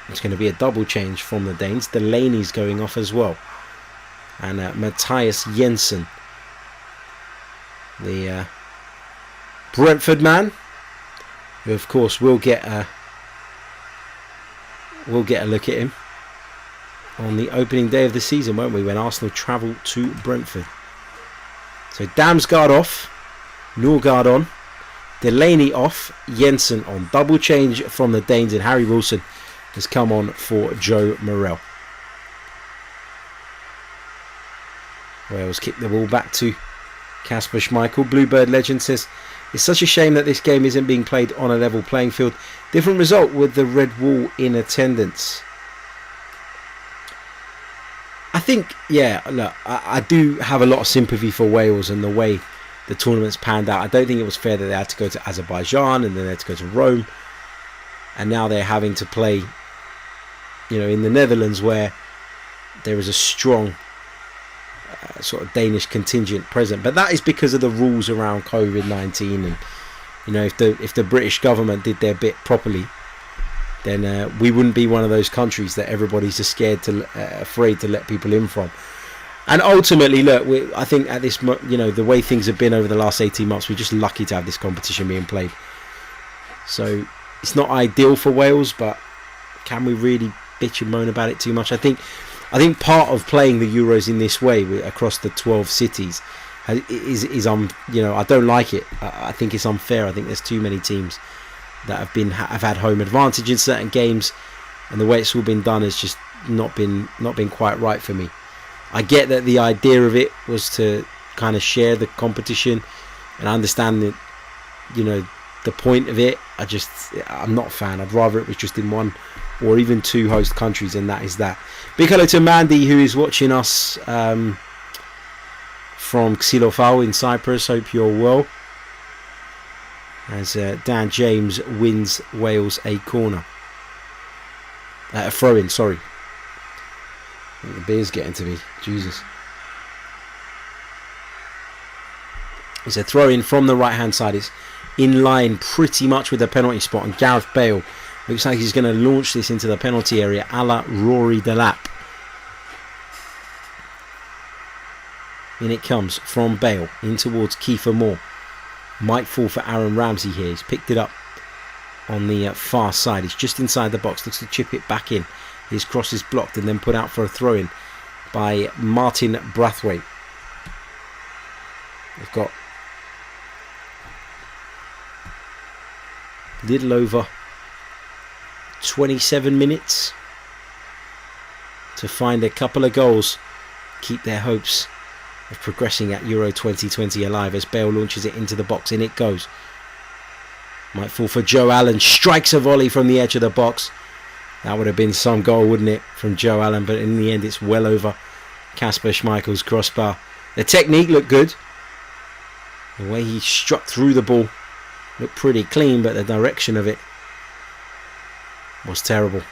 It's going to be a double change from the Danes. Delaney's going off as well, and Matthias Jensen, the Brentford man, who of course will get a look at him on the opening day of the season, won't we, when Arsenal travel to Brentford. So Damsgaard off, Norgard on, Delaney off, Jensen on. Double change from the Danes, and Harry Wilson has come on for Joe Morrell. Wales kick the ball back to Kasper Schmeichel. Bluebird legend says, it's such a shame that this game isn't being played on a level playing field. Different result with the red wall in attendance. I think, yeah, look, I do have a lot of sympathy for Wales and the way the tournament's panned out. I don't think it was fair that they had to go to Azerbaijan and then they had to go to Rome, and now they're having to play, you know, in the Netherlands, where there is a strong sort of Danish contingent present. But that is because of the rules around COVID-19, and you know, if the British government did their bit properly, then we wouldn't be one of those countries that everybody's just afraid to let people in from. And ultimately, look, I think at this, you know, the way things have been over the last 18 months, we're just lucky to have this competition being played. So it's not ideal for Wales, but can we really bitch and moan about it too much? I think part of playing the Euros in this way across the 12 cities is you know, I don't like it. I think it's unfair. I think there's too many teams that have had home advantage in certain games, and the way it's all been done has just not been quite right for me. I get that the idea of it was to kind of share the competition, and I understand that, you know, the point of it. I'm not a fan. I'd rather it was just in one or even two host countries, and that is that. Big hello to Mandy, who is watching us from Xylofau in Cyprus. Hope you're well. As Dan James wins Wales a corner. A throw-in, sorry. I think the beer's getting to me. Jesus. It's a throw-in from the right-hand side. It's in line pretty much with the penalty spot. And Gareth Bale looks like he's going to launch this into the penalty area, a la Rory Delap. In it comes from Bale, in towards Kiefer Moore. Might fall for Aaron Ramsey here. He's picked it up on the far side. He's just inside the box. Looks to chip it back in. His cross is blocked and then put out for a throw-in by Martin Brathwaite. We've got little over 27 minutes to find a couple of goals, keep their hopes of progressing at Euro 2020 alive, as Bale launches it into the box. In it goes. Might fall for Joe Allen. Strikes a volley from the edge of the box. That would have been some goal, wouldn't it, from Joe Allen? But in the end, it's well over Kasper Schmeichel's crossbar. The technique looked good. The way he struck through the ball looked pretty clean, but the direction of it was terrible.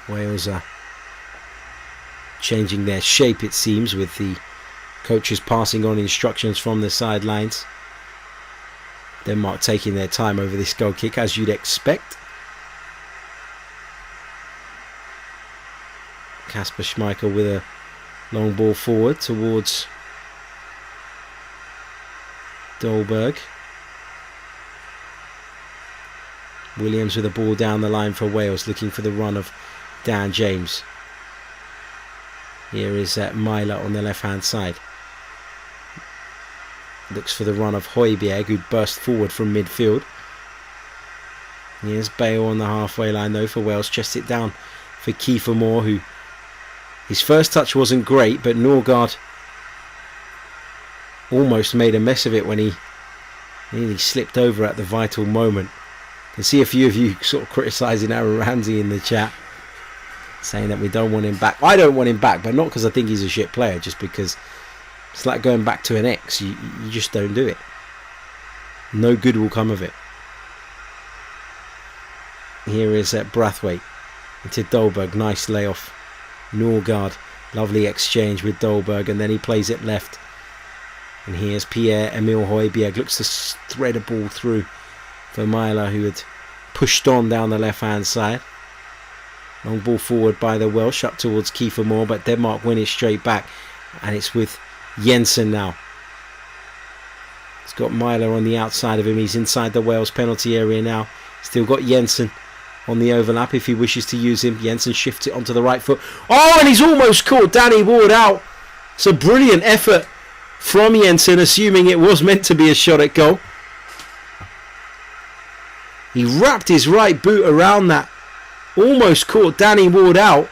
Wales are changing their shape, it seems, with the coaches passing on instructions from the sidelines. Denmark taking their time over this goal kick, as you'd expect. Kasper Schmeichel with a long ball forward towards Dolberg. Williams with a ball down the line for Wales, looking for the run of Dan James. Here is Myler on the left hand side. Looks for the run of Højbjerg, who burst forward from midfield. Here's Bale on the halfway line though for Wales. Chests it down for Kiefer Moore, who his first touch wasn't great, but Norgard almost made a mess of it when he nearly slipped over at the vital moment. I can see a few of you sort of criticising Aaron Ramsey in the chat, saying that we don't want him back. I don't want him back, but not because I think he's a shit player, just because it's like going back to an ex. You just don't do it. No good will come of it. Here is Brathwaite into Dolberg. Nice layoff. Norgard. Lovely exchange with Dolberg, and then he plays it left. And here's Pierre-Emile Højbjerg. Looks to thread a ball through for Myler, who had pushed on down the left-hand side. Long ball forward by the Welsh up towards Kiefer Moore, but Denmark win it straight back. And it's with Jensen now. He's got Myler on the outside of him. He's inside the Wales penalty area now. Still got Jensen on the overlap if he wishes to use him. Jensen shifts it onto the right foot. Oh, and he's almost caught Danny Ward out. It's a brilliant effort from Jensen, assuming it was meant to be a shot at goal. He wrapped his right boot around that. Almost caught Danny Ward out.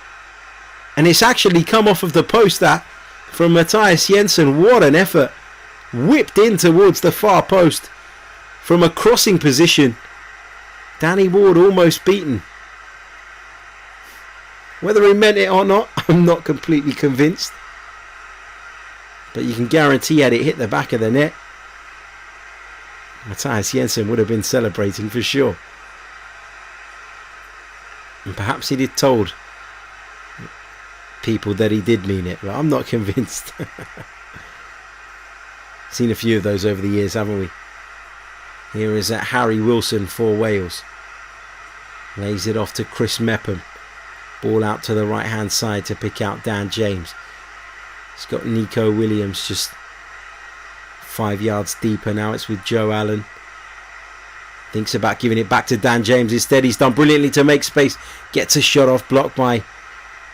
And it's actually come off of the post, that, from Mathias Jensen. What an effort. Whipped in towards the far post from a crossing position. Danny Ward almost beaten. Whether he meant it or not, I'm not completely convinced. But you can guarantee had it hit the back of the net, Mathias Jensen would have been celebrating for sure. And perhaps he'd have told people that he did mean it, but I'm not convinced. Seen a few of those over the years, haven't we? Here is Harry Wilson for Wales. Lays it off to Chris Mepham. Ball out to the right hand side to pick out Dan James. He's got Nico Williams just 5 yards deeper now. It's with Joe Allen. Thinks about giving it back to Dan James instead. He's done brilliantly to make space. Gets a shot off, blocked by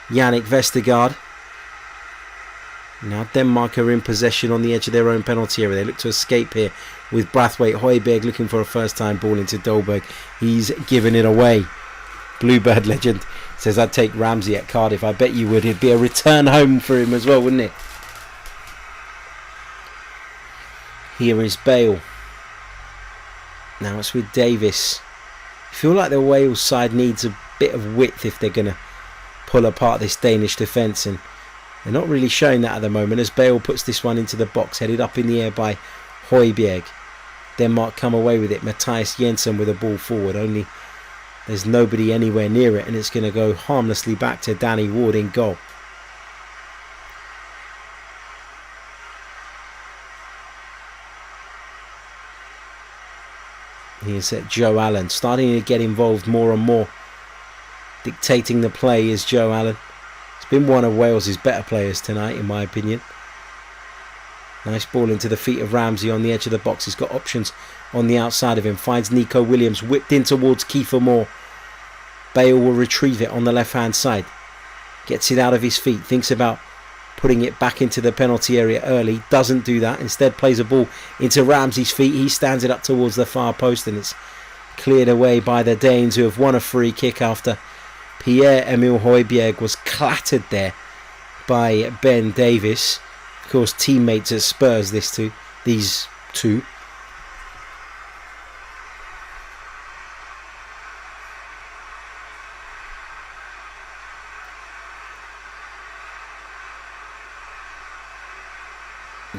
Yannick Vestergaard. Now Denmark are in possession on the edge of their own penalty area. They look to escape here with Brathwaite. Højbjerg looking for a first time ball into Dolberg. He's given it away. Bluebird legend says, I'd take Ramsey at Cardiff. I bet you would. It'd be a return home for him as well, wouldn't it? Here is Bale. Now it's with Davis. I feel like the Wales side needs a bit of width if they're going to pull apart this Danish defence, and they're not really showing that at the moment as Bale puts this one into the box, headed up in the air by Højbjerg. Denmark come away with it. Mathias Jensen with a ball forward, only there's nobody anywhere near it, and it's going to go harmlessly back to Danny Ward in goal. Here's Joe Allen starting to get involved more and more. Dictating the play is Joe Allen. He's been one of Wales's better players tonight, in my opinion. Nice ball into the feet of Ramsey on the edge of the box. He's got options on the outside of him. Finds Nico Williams, whipped in towards Kiefer Moore. Bale will retrieve it on the left hand side. Gets it out of his feet. Thinks about putting it back into the penalty area early. Doesn't do that. Instead plays a ball into Ramsey's feet. He stands it up towards the far post, and it's cleared away by the Danes, who have won a free kick after Pierre-Emile Højbjerg was clattered there by Ben Davis. Of course, teammates at Spurs, these two.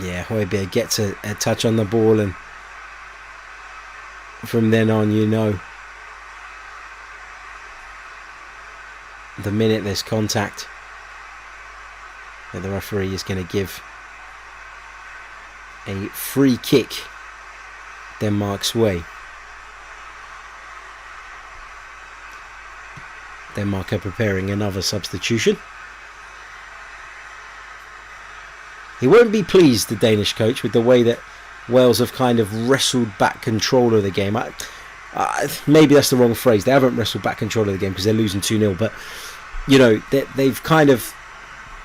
Yeah, Højbjerg gets a touch on the ball, and from then on, you know, the minute there's contact, that the referee is going to give a free kick Denmark's way. Denmark are preparing another substitution. He won't be pleased, the Danish coach, with the way that Wales have kind of wrestled back control of the game. Maybe that's the wrong phrase. They haven't wrestled back control of the game because they're losing 2-0. But, you know, they've kind of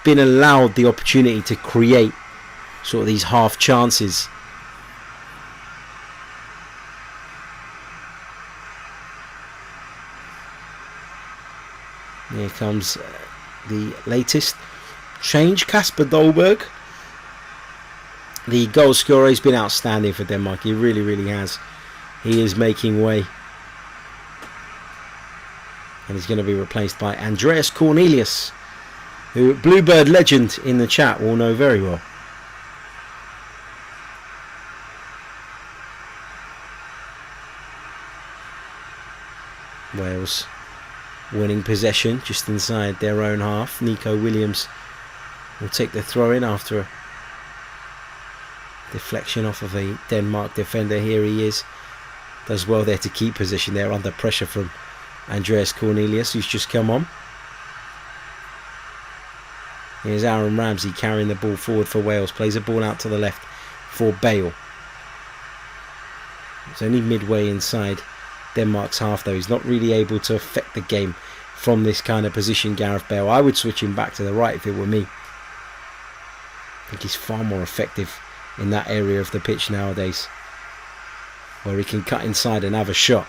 been allowed the opportunity to create sort of these half chances Here comes the latest change, Kasper Dolberg. The goal scorer has been outstanding for Denmark. He really, really has. He is making way. And he's going to be replaced by Andreas Cornelius, who Bluebird legend in the chat will know very well. Wales winning possession just inside their own half. Nico Williams will take the throw in after a deflection off of a Denmark defender. Here he is. Does well there to keep position there under pressure from Andreas Cornelius, who's just come on. Here's Aaron Ramsey carrying the ball forward for Wales. Plays a ball out to the left for Bale. It's only midway inside Denmark's half though. He's not really able to affect the game from this kind of position, Gareth Bale. I would switch him back to the right if it were me. I think he's far more effective in that area of the pitch nowadays, where he can cut inside and have a shot.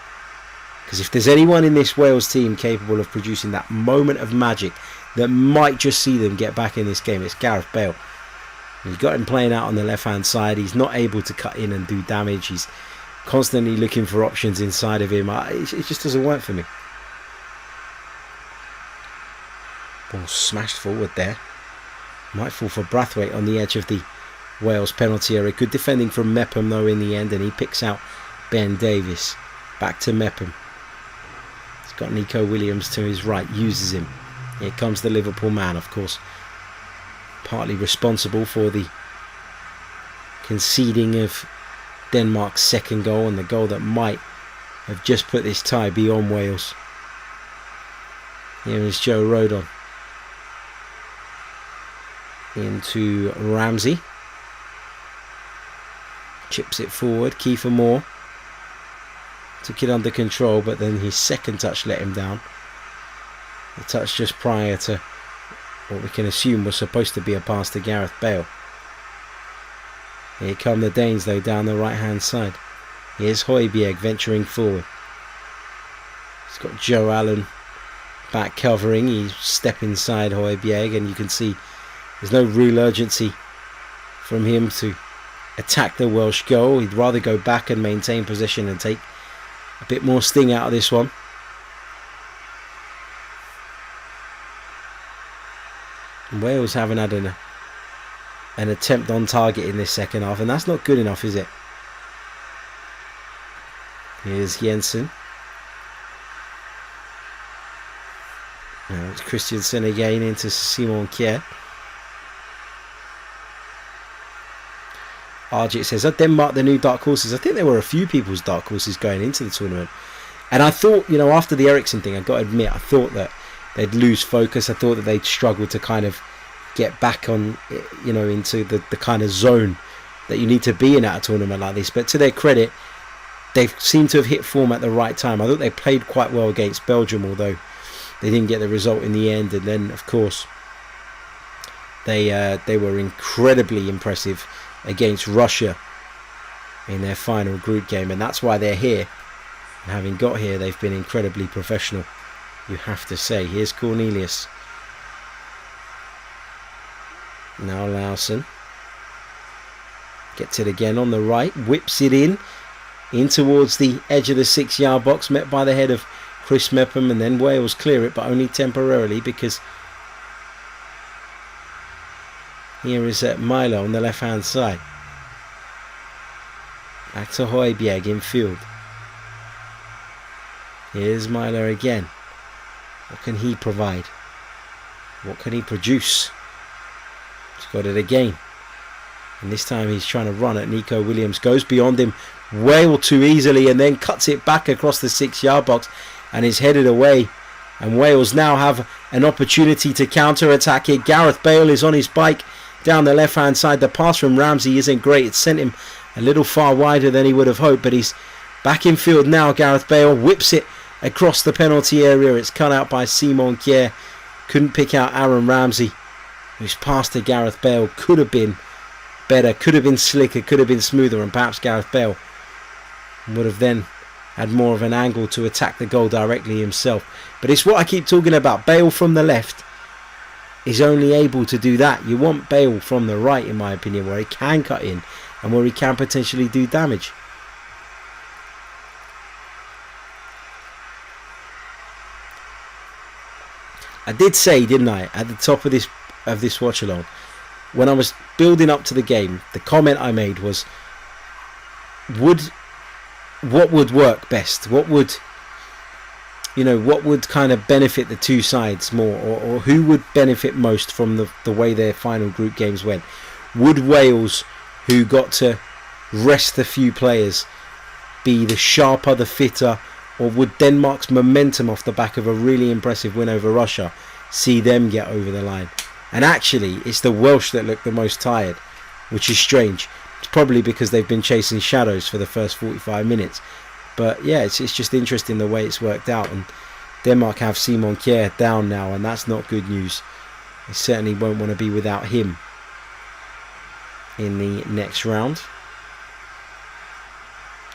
Because if there's anyone in this Wales team capable of producing that moment of magic that might just see them get back in this game, it's Gareth Bale. You've got him playing out on the left hand side. He's not able to cut in and do damage. He's constantly looking for options inside of him. It just doesn't work for me. Ball smashed forward there. Might fall for Brathwaite on the edge of the Wales penalty area. Good defending from Mepham though in the end, and he picks out Ben Davies. Back to Mepham. He's got Nico Williams to his right, uses him. Here comes the Liverpool man, of course, partly responsible for the conceding of Denmark's second goal and the goal that might have just put this tie beyond Wales. Here is Joe Rodon into Ramsey. Chips it forward. Kiefer Moore took it under control, but then his second touch let him down. The touch just prior to what we can assume was supposed to be a pass to Gareth Bale. Here come the Danes though down the right hand side. Here's Højbjerg venturing forward. He's got Joe Allen back covering. He's step inside Højbjerg, and you can see there's no real urgency from him to attack the Welsh goal. He'd rather go back and maintain possession and take a bit more sting out of this one. And Wales haven't had an attempt on target in this second half, and that's not good enough, is it? Here's Jensen. Now it's Christiansen again into Simon Kjær. Arjit says, are Denmark the new dark horses? I think there were a few people's dark horses going into the tournament. And I thought, after the Eriksson thing, I've got to admit, I thought that they'd lose focus. I thought that they'd struggle to kind of get back on, into the kind of zone that you need to be in at a tournament like this. But to their credit, they seem to have hit form at the right time. I thought they played quite well against Belgium, although they didn't get the result in the end. And then, of course, they were incredibly impressive against Russia in their final group game, and that's why they're here. And having got here, they've been incredibly professional, you have to say. Here's Cornelius. Now Lawson gets it again on the right, whips it in towards the edge of the 6-yard box, met by the head of Chris Mepham, and then Wales clear it, but only temporarily, because here is Milo on the left hand side. Back to Højbjerg in field. Here's Milo again. What can he provide? What can he produce? He's got it again. And this time he's trying to run at Nico Williams. Goes beyond him way too easily and then cuts it back across the 6-yard box and is headed away. And Wales now have an opportunity to counter-attack it. Gareth Bale is on his bike down the left hand side. The pass from Ramsey isn't great. It sent him a little far wider than he would have hoped, but he's back in field now. Gareth Bale whips it across the penalty area. It's cut out by Simon Kjær. Couldn't pick out Aaron Ramsey, whose pass to Gareth Bale could have been better, could have been slicker, could have been smoother, and perhaps Gareth Bale would have then had more of an angle to attack the goal directly himself. But it's what I keep talking about. Bale from the left is only able to do that. You want Bale from the right, in my opinion, where he can cut in and where he can potentially do damage. I did say, didn't I, at the top of this watch along, when I was building up to the game, the comment I made was, what would work best? What would kind of benefit the two sides more, or who would benefit most from the way their final group games went? Would Wales, who got to rest a few players, be the sharper, the fitter, or would Denmark's momentum off the back of a really impressive win over Russia see them get over the line? And actually, it's the Welsh that look the most tired, which is strange. It's probably because they've been chasing shadows for the first 45 minutes. But yeah, it's just interesting the way it's worked out. And Denmark have Symeou down now, and that's not good news. They certainly won't want to be without him in the next round.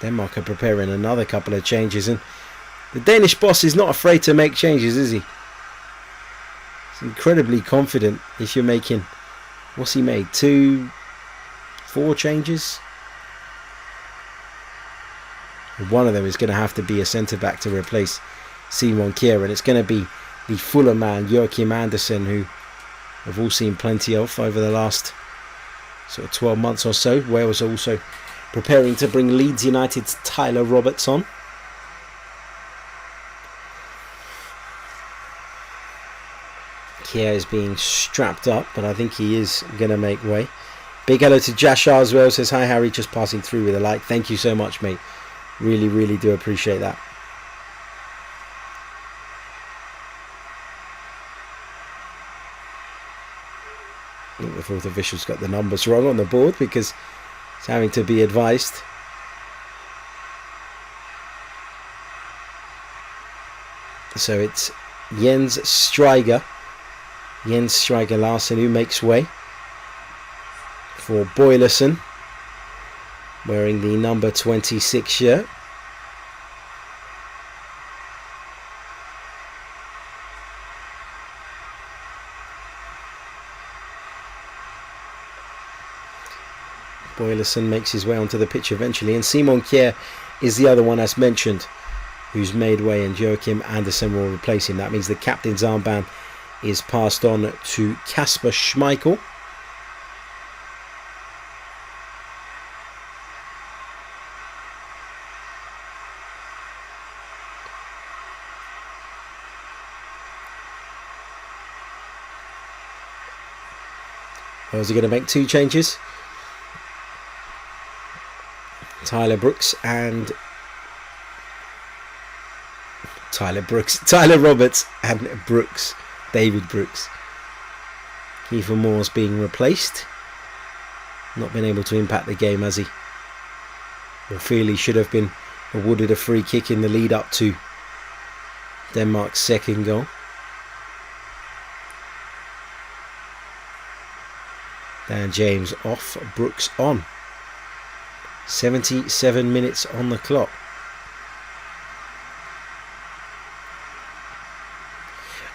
Denmark are preparing another couple of changes, and the Danish boss is not afraid to make changes, is he? He's incredibly confident. If you're making, what's he made? 4 changes? One of them is going to have to be a centre-back to replace Symeou, and it's going to be the Fulham man, Joachim Andersen, who we've all seen plenty of over the last sort of 12 months or so. Wales are also preparing to bring Leeds United's Tyler Roberts on. Kier is being strapped up, but I think he is going to make way. Big hello to Jashar as well. Says, hi Harry, just passing through with a like. Thank you so much, mate. Really, really do appreciate that. I think the fourth official's got the numbers wrong on the board because it's having to be advised. So it's Jens Stryger Larsen who makes way for Boylerson, wearing the number 26 shirt. Boylerson makes his way onto the pitch eventually, and Symeou is the other one as mentioned who's made way, and Joachim Andersen will replace him. That means the captain's armband is passed on to Kasper Schmeichel. Wales are going to make 2 changes. Tyler Roberts and David Brooks. Kiefer Moore's being replaced. Not been able to impact the game, has he? Or feel he should have been awarded a free kick in the lead up to Denmark's second goal. Dan James off, Brooks on. 77 minutes on the clock.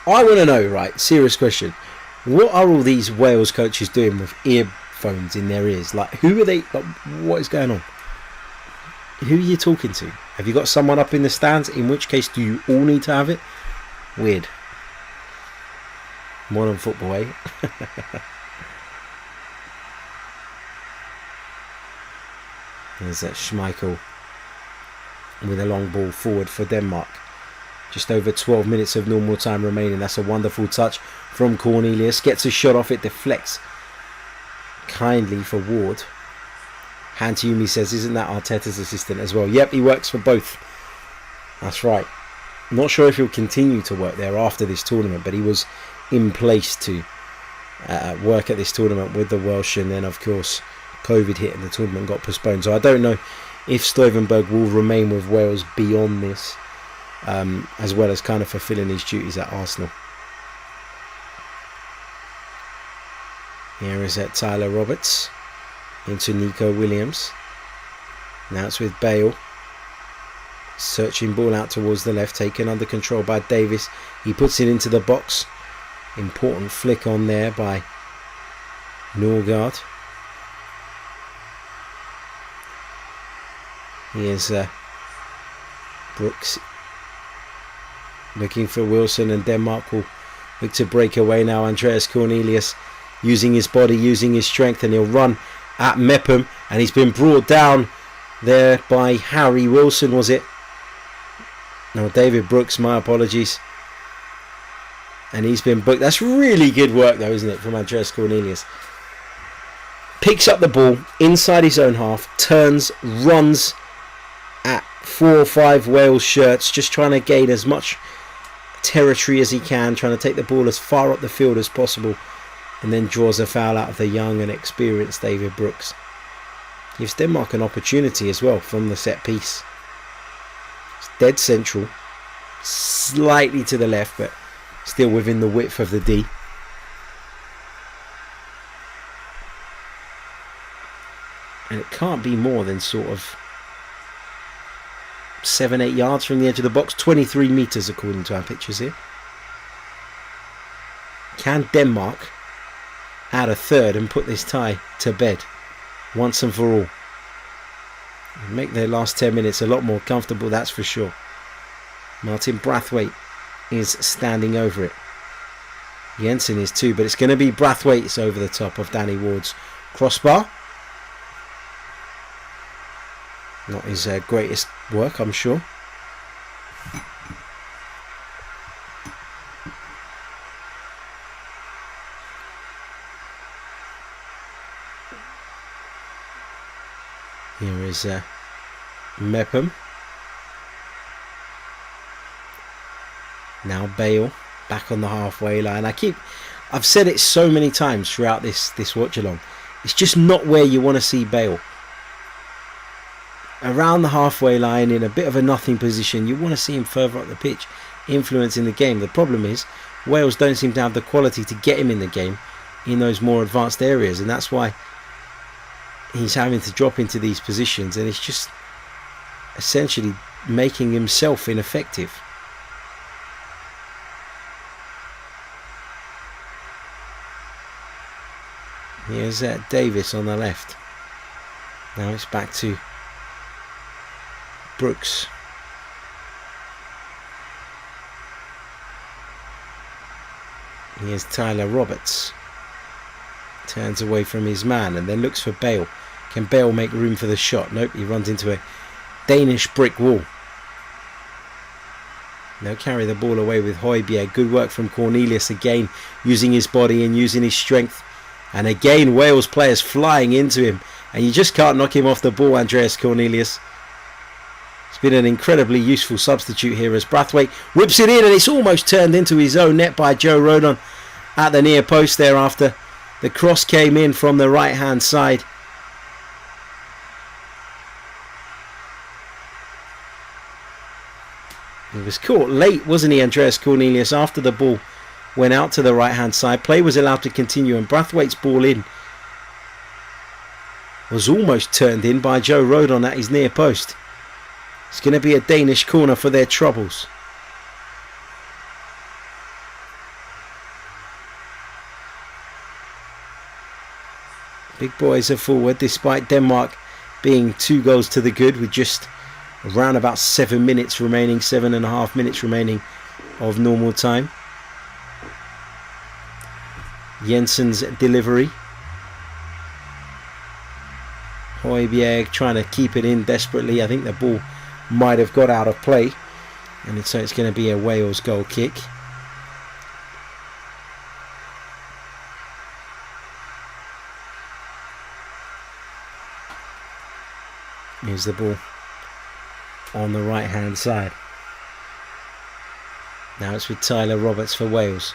I want to know, right, serious question. What are all these Wales coaches doing with earphones in their ears? Like, who are they? Like, what is going on? Who are you talking to? Have you got someone up in the stands? In which case, do you all need to have it? Weird. Modern football, eh? There's that Schmeichel with a long ball forward for Denmark. Just over 12 minutes of normal time remaining. That's a wonderful touch from Cornelius. Gets a shot off it, deflects kindly for Ward. Hantiumi says, isn't that Arteta's assistant as well? Yep, he works for both. That's right. I'm not sure if he'll continue to work there after this tournament, but he was in place to work at this tournament with the Welsh, and then of course COVID hit and the tournament got postponed. So I don't know if Stuyvenberg will remain with Wales beyond this, as well as kind of fulfilling his duties at Arsenal. Here is Tyler Roberts into Nico Williams. Now it's with Bale. Searching ball out towards the left, taken under control by Davis. He puts it into the box. Important flick on there by Norgard. Here's Brooks looking for Wilson, and Denmark will look to break away now. Andreas Cornelius using his body, using his strength, and he'll run at Mepham, and he's been brought down there by Harry Wilson, was it? No, David Brooks, my apologies. And he's been booked. That's really good work though, isn't it, from Andreas Cornelius? Picks up the ball inside his own half, turns, runs at 4 or 5 Wales shirts, just trying to gain as much territory as he can, trying to take the ball as far up the field as possible, and then draws a foul out of the young and experienced David Brooks. Gives Denmark an opportunity as well from the set piece. It's dead central, slightly to the left, but still within the width of the D. And it can't be more than sort of 7-8 yards from the edge of the box. 23 metres according to our pictures here. Can Denmark add a third and put this tie to bed once and for all? And make their last 10 minutes a lot more comfortable, that's for sure. Martin Brathwaite is standing over it. Jensen is too, but it's going to be Brathwaite's over the top of Danny Ward's crossbar. Not his greatest work, I'm sure. Here is Mepham. Now Bale back on the halfway line. I've said it so many times throughout this watch along. It's just not where you want to see Bale. Around the halfway line in a bit of a nothing position, you want to see him further up the pitch, influencing the game. The problem is Wales don't seem to have the quality to get him in the game in those more advanced areas, and that's why he's having to drop into these positions, and it's just essentially making himself ineffective. Here's Davis on the left. Now it's back to Brooks. Here's Tyler Roberts. Turns away from his man and then looks for Bale. Can Bale make room for the shot? Nope, he runs into a Danish brick wall. They'll carry the ball away with Højbjerg. Good work from Cornelius again, using his body and using his strength. And again, Wales players flying into him. And you just can't knock him off the ball, Andreas Cornelius. It's been an incredibly useful substitute here as Brathwaite whips it in, and it's almost turned into his own net by Joe Rodon at the near post there after the cross came in from the right hand side. He was caught late, wasn't he, Andreas Cornelius, after the ball went out to the right hand side. Play was allowed to continue, and Brathwaite's ball in was almost turned in by Joe Rodon at his near post. It's going to be a Danish corner for their troubles. Big boys are forward despite Denmark being 2 goals to the good with just around about 7 minutes remaining, 7.5 minutes remaining of normal time. Jensen's delivery. Højbjerg trying to keep it in desperately. I think the ball might have got out of play, and so it's going to be a Wales goal kick. Here's the ball on the right hand side. Now it's with Tyler Roberts for Wales.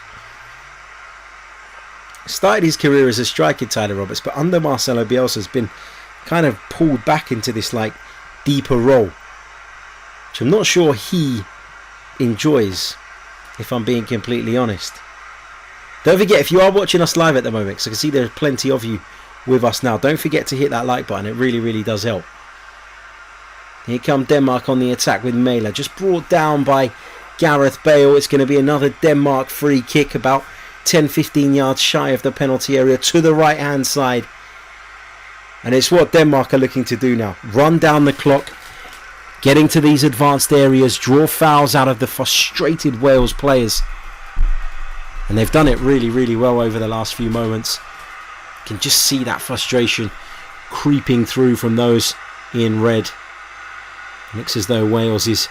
Started his career as a striker, Tyler Roberts, but under Marcelo Bielsa has been kind of pulled back into this like deeper role, which I'm not sure he enjoys, if I'm being completely honest. Don't forget, if you are watching us live at the moment, because I can see there's plenty of you with us now, don't forget to hit that like button. It really, really does help. Here come Denmark on the attack with Mæhle. Just brought down by Gareth Bale. It's going to be another Denmark free kick about 10-15 yards shy of the penalty area to the right hand side. And it's what Denmark are looking to do now. Run down the clock, getting to these advanced areas, draw fouls out of the frustrated Wales players. And they've done it really, really well over the last few moments. You can just see that frustration creeping through from those in red. Looks as though Wales'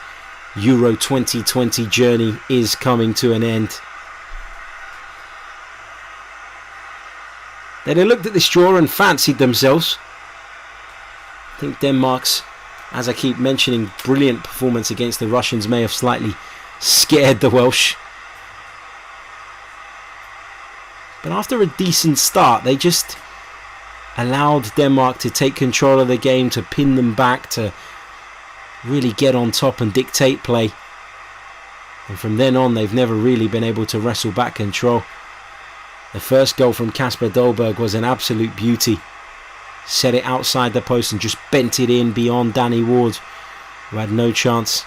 Euro 2020 journey is coming to an end. They'd have looked at this draw and fancied themselves. I think Denmark's, as I keep mentioning, brilliant performance against the Russians may have slightly scared the Welsh. But after a decent start, they just allowed Denmark to take control of the game, to pin them back, to really get on top and dictate play. And from then on, they've never really been able to wrestle back control. The first goal from Kasper Dolberg was an absolute beauty. Set it outside the post and just bent it in beyond Danny Ward, who had no chance.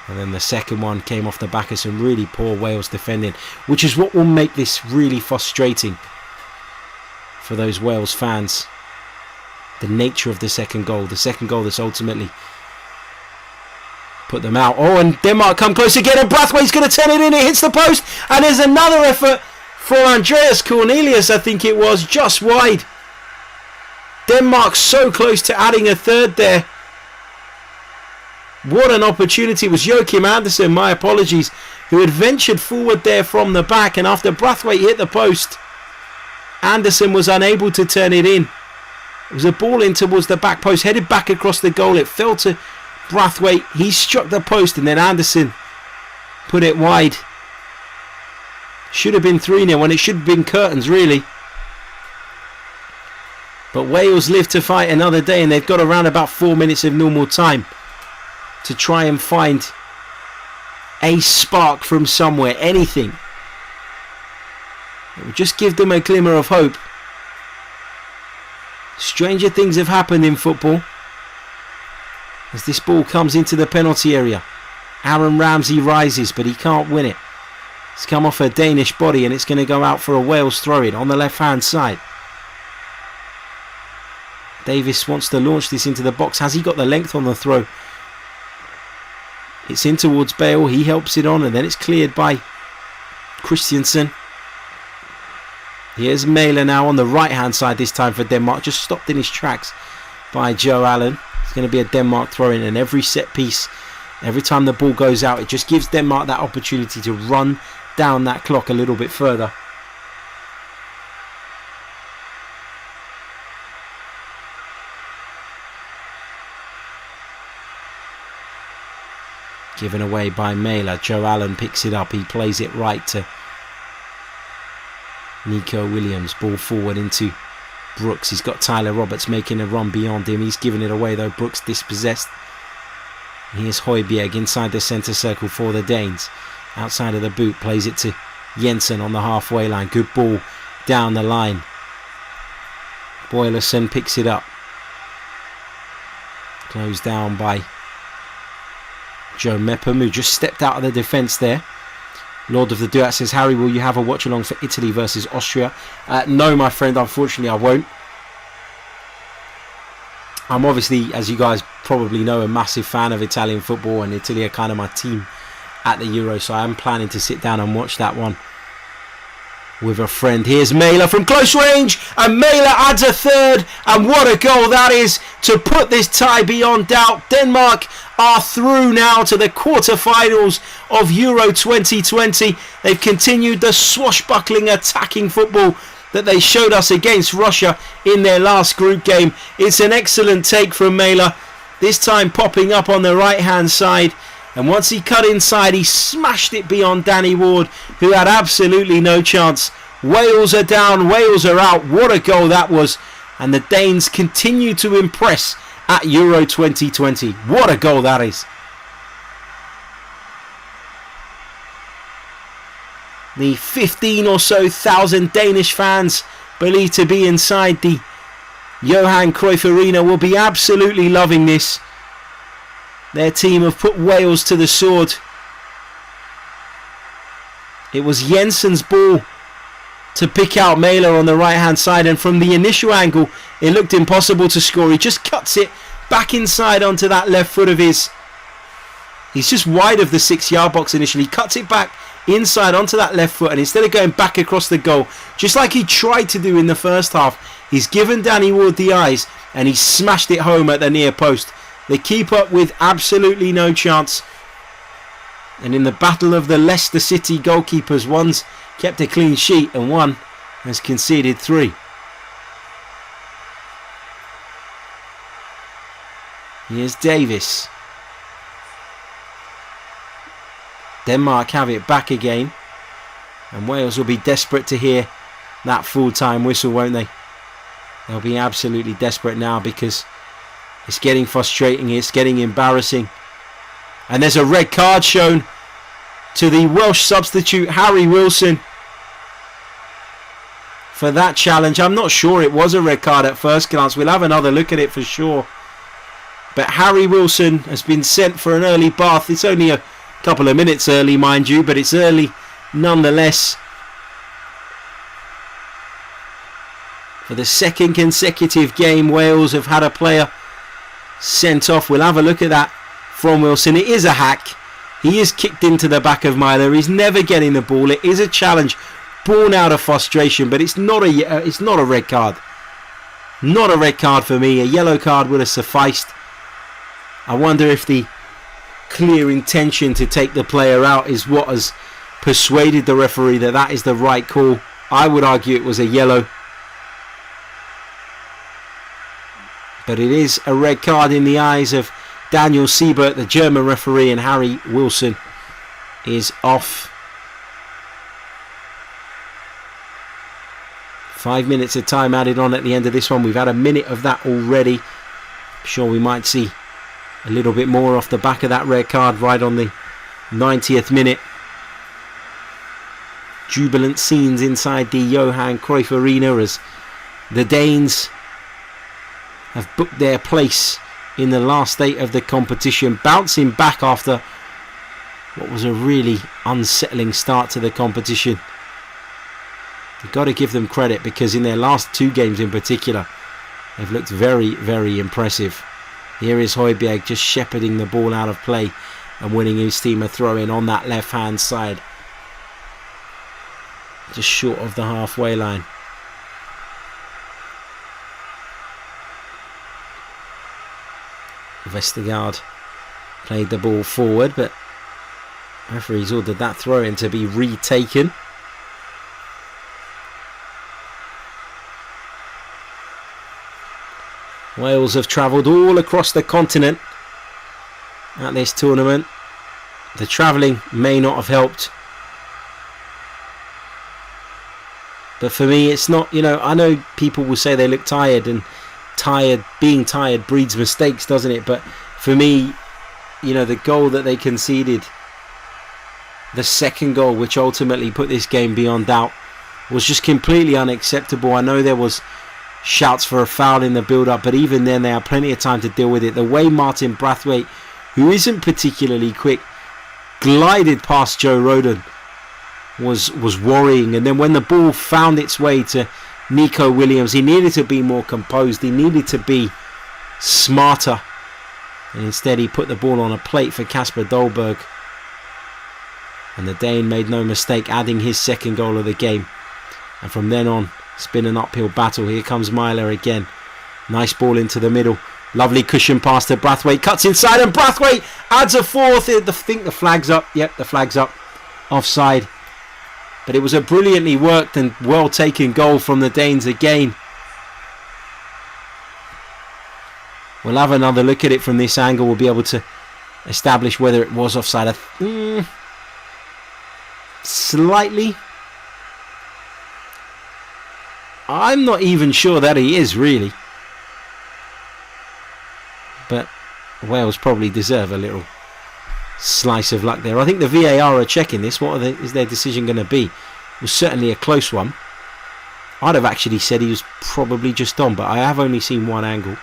And then the second one came off the back of some really poor Wales defending, which is what will make this really frustrating for those Wales fans. The nature of the second goal that's ultimately put them out. Oh, and Denmark come close again, and Brathwaite's going to turn it in. It hits the post, and there's another effort for Andreas Cornelius, I think it was, just wide. Denmark so close to adding a third there. What an opportunity. It was Joachim Andersen, my apologies, who had ventured forward there from the back, and after Brathwaite hit the post, Andersen was unable to turn it in. It was a ball in towards the back post, headed back across the goal. It fell to Brathwaite. He struck the post, and then Andersen put it wide. Should have been 3-0 when it should have been curtains, really. But Wales live to fight another day, and they've got around about 4 minutes of normal time to try and find a spark from somewhere, anything. It would just give them a glimmer of hope. Stranger things have happened in football. As this ball comes into the penalty area, Aaron Ramsey rises, but he can't win it. It's come off a Danish body, and it's going to go out for a Wales throw-in on the left-hand side. Davis wants to launch this into the box. Has he got the length on the throw? It's in towards Bale. He helps it on, and then it's cleared by Christiansen. Here's Mæhle now on the right-hand side this time for Denmark. Just stopped in his tracks by Joe Allen. It's going to be a Denmark throw-in, and every set piece, every time the ball goes out, it just gives Denmark that opportunity to run down that clock a little bit further. Given away by Mæhle. Joe Allen picks it up. He plays it right to Nico Williams. Ball forward into Brooks. He's got Tyler Roberts making a run beyond him. He's given it away though. Brooks dispossessed. Here's Højbjerg inside the centre circle for the Danes. Outside of the boot. Plays it to Jensen on the halfway line. Good ball down the line. Boylerson picks it up. Closed down by Joe Mepham, who just stepped out of the defence there. Lord of the Duat says, Harry, will you have a watch along for Italy versus Austria? No, my friend, unfortunately I won't. I'm obviously, as you guys probably know, a massive fan of Italian football, and Italy are kind of my team at the Euro, so I am planning to sit down and watch that one with a friend. Here's Mæhle from close range, and Mæhle adds a third, and what a goal that is to put this tie beyond doubt. Denmark are through now to the quarter-finals of Euro 2020. They've continued the swashbuckling attacking football that they showed us against Russia in their last group game. It's an excellent take from Mæhle, this time popping up on the right hand side, and once he cut inside, he smashed it beyond Danny Ward, who had absolutely no chance. Wales are down, Wales are out. What a goal that was, and the Danes continue to impress at Euro 2020. What a goal that is. The 15 or so thousand Danish fans believed to be inside the Johan Cruyff Arena will be absolutely loving this. Their team have put Wales to the sword. It was Jensen's ball to pick out Mæhle on the right hand side, and from the initial angle it looked impossible to score. He just cuts it back inside onto that left foot of his. He's just wide of the 6-yard box initially. He cuts it back inside onto that left foot, and instead of going back across the goal, just like he tried to do in the first half, he's given Danny Ward the eyes and he smashed it home at the near post. The keeper with absolutely no chance. And in the battle of the Leicester City goalkeepers, one's kept a clean sheet and one has conceded 3. Here's Davis. Denmark have it back again, and Wales will be desperate to hear that full-time whistle, won't they? They'll be absolutely desperate now because it's getting frustrating, it's getting embarrassing. And there's a red card shown to the Welsh substitute Harry Wilson for that challenge. I'm not sure it was a red card at first glance. We'll have another look at it for sure. But Harry Wilson has been sent for an early bath. It's only a couple of minutes early, mind you, but it's early nonetheless. For the second consecutive game, Wales have had a player sent off. We'll have a look at that from Wilson. It is a hack. He is kicked into the back of Mæhle. He's never getting the ball. It is a challenge born out of frustration, but it's not a red card. Not a red card for me. A yellow card would have sufficed. I wonder if the clear intention to take the player out is what has persuaded the referee that that is the right call. I would argue it was a yellow, but it is a red card in the eyes of Daniel Siebert, the German referee, and Harry Wilson is off. 5 minutes of time added on at the end of this one. We've had a minute of that already. I'm sure we might see a little bit more off the back of that red card right on the 90th minute. Jubilant scenes inside the Johan Cruyff Arena as the Danes have booked their place in the last 8 of the competition, bouncing back after what was a really unsettling start to the competition. You've got to give them credit because in their last 2 games in particular, they've looked very, very impressive. Here is Højbjerg just shepherding the ball out of play and winning his team a throw-in on that left-hand side. Just short of the halfway line. Vestergaard played the ball forward, but referees ordered that throw-in to be retaken. Wales have travelled all across the continent at this tournament. The travelling may not have helped, but for me it's not, I know people will say they look tired, and being tired breeds mistakes, doesn't it? But for me, the goal that they conceded, the second goal which ultimately put this game beyond doubt, was just completely unacceptable. I know there was shouts for a foul in the build-up, but even then they had plenty of time to deal with it. The way Martin Braithwaite, who isn't particularly quick, glided past Joe Rodon was worrying. And then when the ball found its way to Nico Williams, he needed to be more composed, he needed to be smarter, and instead he put the ball on a plate for Kasper Dolberg, and the Dane made no mistake adding his second goal of the game. And from then on, it's been an uphill battle. Here comes Mæhle again. Nice ball into the middle. Lovely cushion pass to Braithwaite. Cuts inside and Braithwaite adds a fourth. I think the flag's up. Yep, the flag's up. Offside. But it was a brilliantly worked and well taken goal from the Danes again. We'll have another look at it from this angle. We'll be able to establish whether it was offside. Slightly. I'm not even sure that he is, really. But Wales probably deserve a little slice of luck there. I think the VAR are checking this. What is their decision going to be? It was certainly a close one. I'd have actually said he was probably just on, but I have only seen one angle.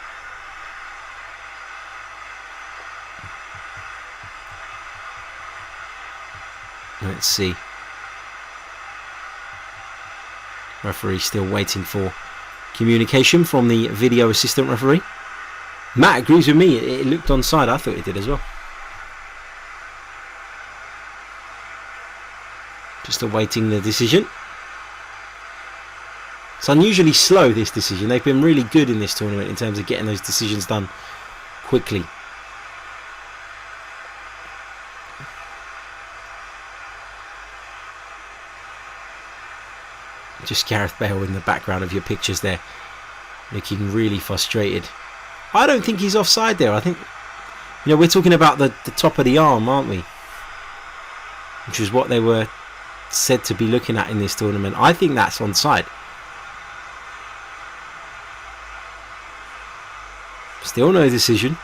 Let's see. Referee still waiting for communication from the video assistant referee. Matt agrees with me. It looked onside. I thought it did as well. Just awaiting the decision. It's unusually slow, this decision. They've been really good in this tournament in terms of getting those decisions done quickly. Just Gareth Bale in the background of your pictures there, looking really frustrated. I don't think he's offside there. I think, we're talking about the top of the arm, aren't we? Which is what they were said to be looking at in this tournament. I think that's onside. Still no decision.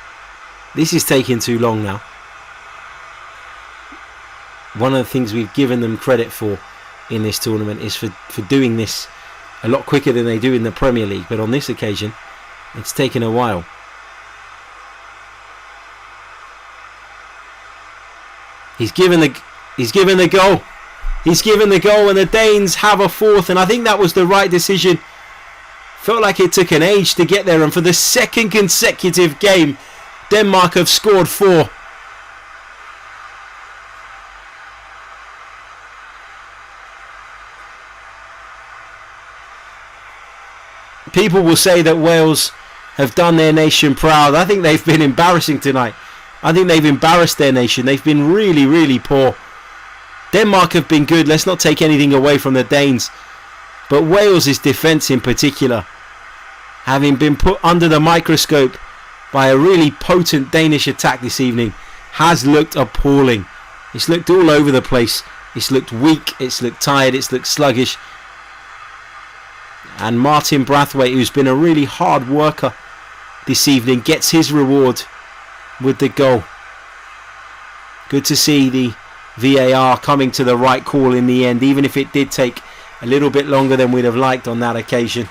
This is taking too long now. One of the things we've given them credit for in this tournament is for doing this a lot quicker than they do in the Premier League, but on this occasion it's taken a while. He's given the goal. He's given the goal, and the Danes have a fourth, and I think that was the right decision. Felt like it took an age to get there, and for the second consecutive game Denmark have scored 4. People will say that Wales have done their nation proud. I think they've been embarrassing tonight. I think they've embarrassed their nation. They've been really, really poor. Denmark have been good. Let's not take anything away from the Danes. But Wales' defence in particular, having been put under the microscope by a really potent Danish attack this evening, has looked appalling. It's looked all over the place. It's looked weak. It's looked tired. It's looked sluggish. And Martin Brathwaite, who's been a really hard worker this evening, gets his reward with the goal. Good to see the VAR coming to the right call in the end, even if it did take a little bit longer than we'd have liked on that occasion.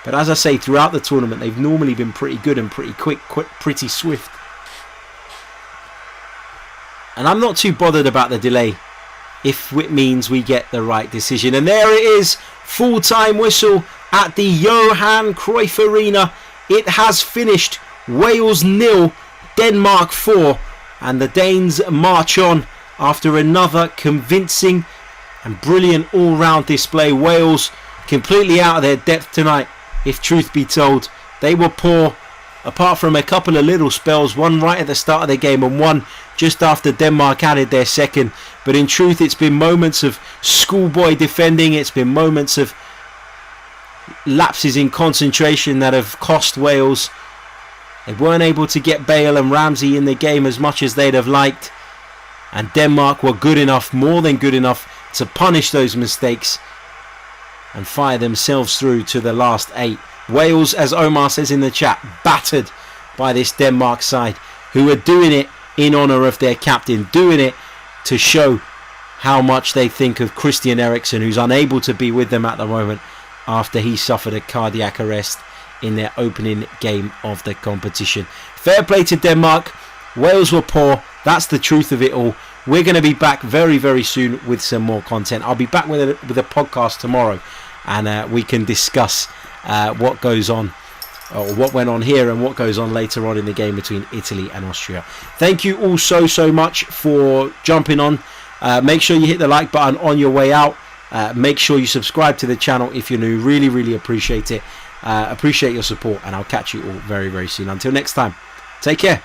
But as I say, throughout the tournament, they've normally been pretty good and pretty quick, pretty swift. And I'm not too bothered about the delay if it means we get the right decision. And there it is, full-time whistle at the Johan Cruyff Arena. It has finished. Wales 0, Denmark 4, and the Danes march on after another convincing and brilliant all-round display. Wales completely out of their depth tonight, if truth be told. They were poor, apart from a couple of little spells, one right at the start of the game and one just after Denmark added their second. But in truth, it's been moments of schoolboy defending. It's been moments of lapses in concentration that have cost Wales. They weren't able to get Bale and Ramsey in the game as much as they'd have liked. And Denmark were good enough, more than good enough, to punish those mistakes and fire themselves through to the last 8. Wales, as Omar says in the chat, battered by this Denmark side, who are doing it in honour of their captain, doing it to show how much they think of Christian Eriksen, who's unable to be with them at the moment after he suffered a cardiac arrest in their opening game of the competition. Fair play to Denmark. Wales were poor. That's the truth of it all. We're going to be back very, very soon with some more content. I'll be back with a podcast tomorrow, and we can discuss what goes on, or what went on here and what goes on later on in the game between Italy and Austria. Thank you all so much for jumping on. Make sure you hit the like button on your way out. Make sure you subscribe to the channel if you're new. Really, really appreciate it. Appreciate your support, and I'll catch you all very, very soon. Until next time, take care.